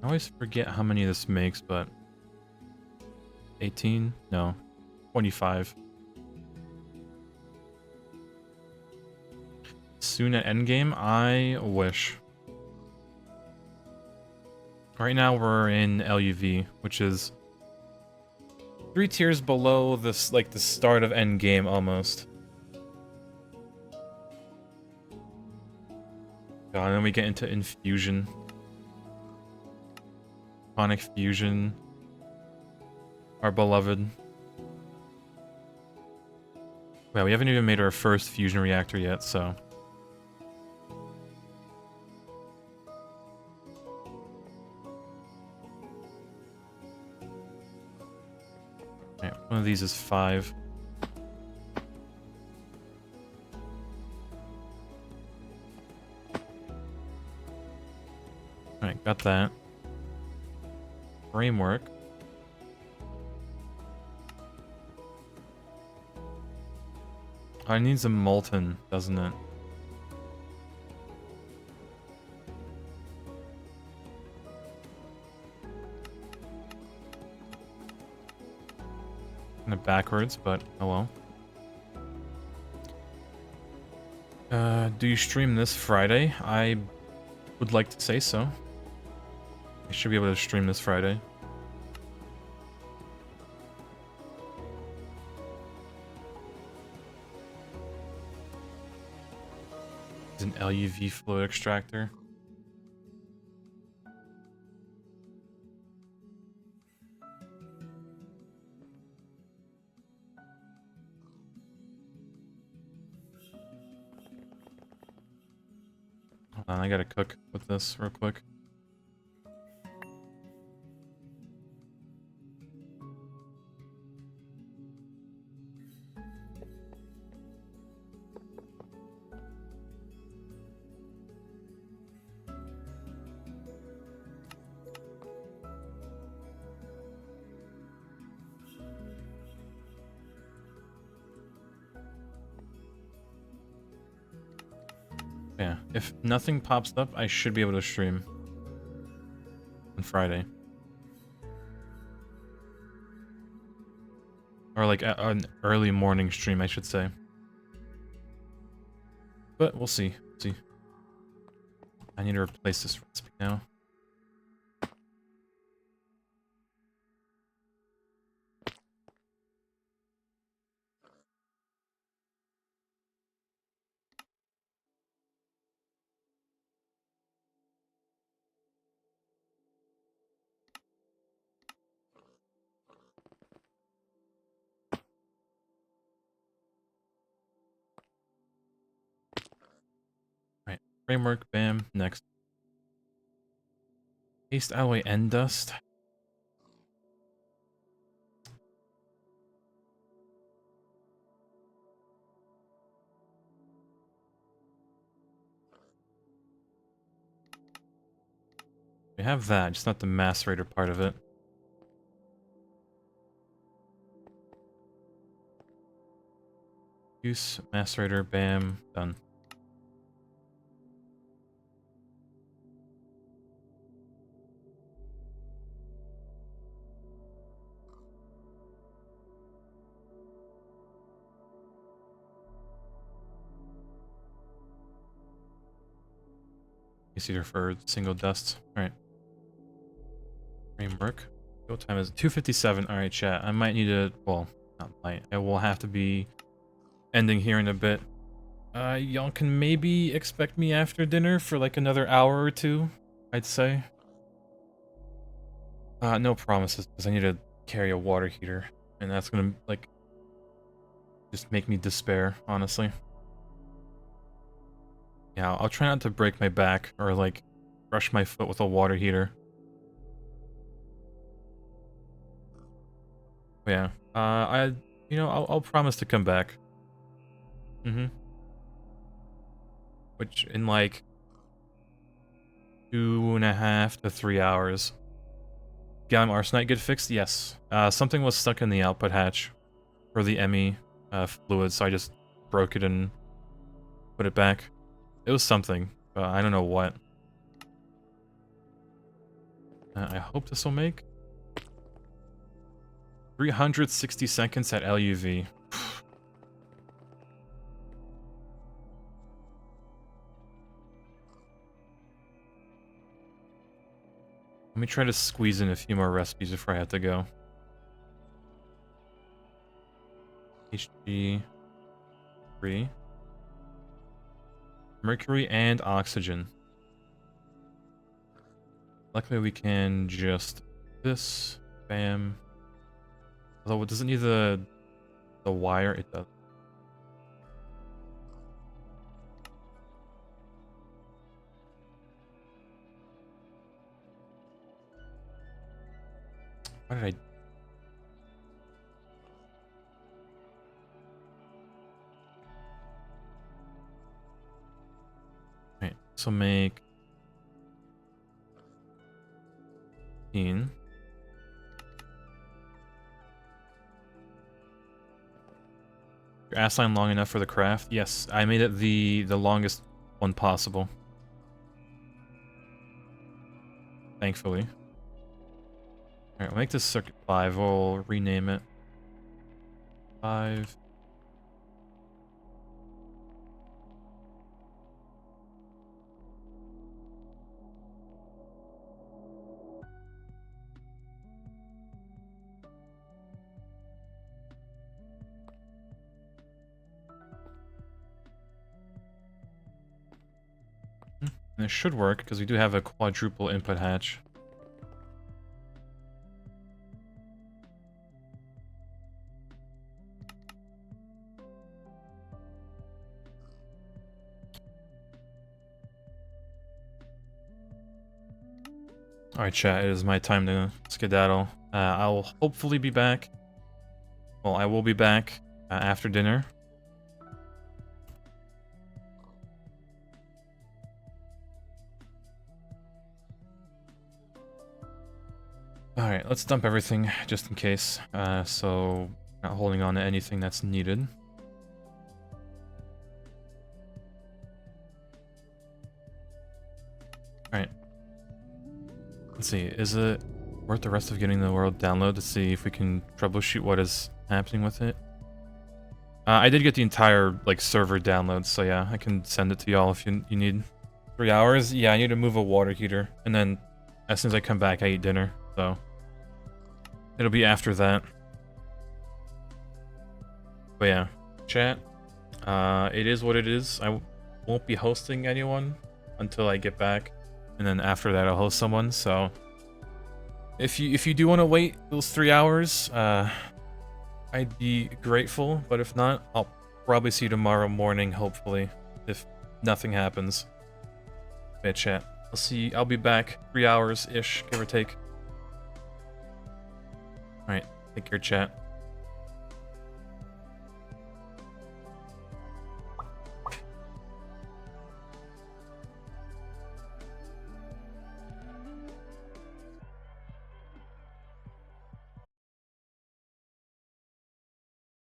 I always forget how many this makes, but 18? No. 25. Soon at endgame? I wish. Right now we're in LUV, which is 3 tiers below this, like the start of endgame almost. God, and then we get into infusion. Conic fusion. Our beloved. Well, we haven't even made our first fusion reactor yet, so. Alright, one of these is 5. Alright, got that. Framework. Oh, it needs a molten, doesn't it? Kind of backwards, but oh well. Do you stream this Friday? I would like to say so. I should be able to stream this Friday. It's an LUV fluid extractor. Hold on, I gotta cook with this real quick. Yeah, if nothing pops up, I should be able to stream on Friday. Or like an early morning stream, I should say. But we'll see. I need to replace this recipe now. Framework, bam, next. Paste alloy end dust. We have that, just not the macerator part of it. Use macerator, bam, done. Easier for single dust. Alright. Framework. Go time is 2:57. Alright, chat. I might need to, well, not might. I will have to be ending here in a bit. Y'all can maybe expect me after dinner for like another hour or two, I'd say. No promises, because I need to carry a water heater, and that's gonna, like, just make me despair, honestly. Yeah, I'll try not to break my back, or, like, brush my foot with a water heater. But yeah, I'll promise to come back. Which, in, like, 2.5 to 3 hours. Gallium arsenide get fixed? Yes. Something was stuck in the output hatch for the ME fluid, so I just broke it and put it back. It was something, but I don't know what. I hope this will make 360 seconds at LUV. Let me try to squeeze in a few more recipes before I have to go. HG 3. Mercury and oxygen. Luckily we can just this, bam. Although it doesn't need the wire, it does. Why did I? Right, so make 15. Your ass line long enough for the craft? Yes, I made it the longest one possible. Thankfully. Alright, we'll make this circuit 5. We'll rename it. 5. And it should work, because we do have a quadruple input hatch. Alright, chat, it is my time to skedaddle. I'll hopefully be back. Well, I will be back after dinner. Alright, let's dump everything, just in case. So, not holding on to anything that's needed. Alright. Let's see, is it worth the rest of getting the world download to see if we can troubleshoot what is happening with it? I did get the entire, like, server download, so yeah, I can send it to y'all if you need. 3 hours? Yeah, I need to move a water heater, and then as soon as I come back, I eat dinner, so it'll be after that. But yeah, chat, it is what it is. I won't be hosting anyone until I get back, and then after that I'll host someone, so if you do want to wait those 3 hours, I'd be grateful, but if not, I'll probably see you tomorrow morning, hopefully, if nothing happens. Okay, chat. I'll be back 3 hours-ish, give or take. Alright, take care, chat.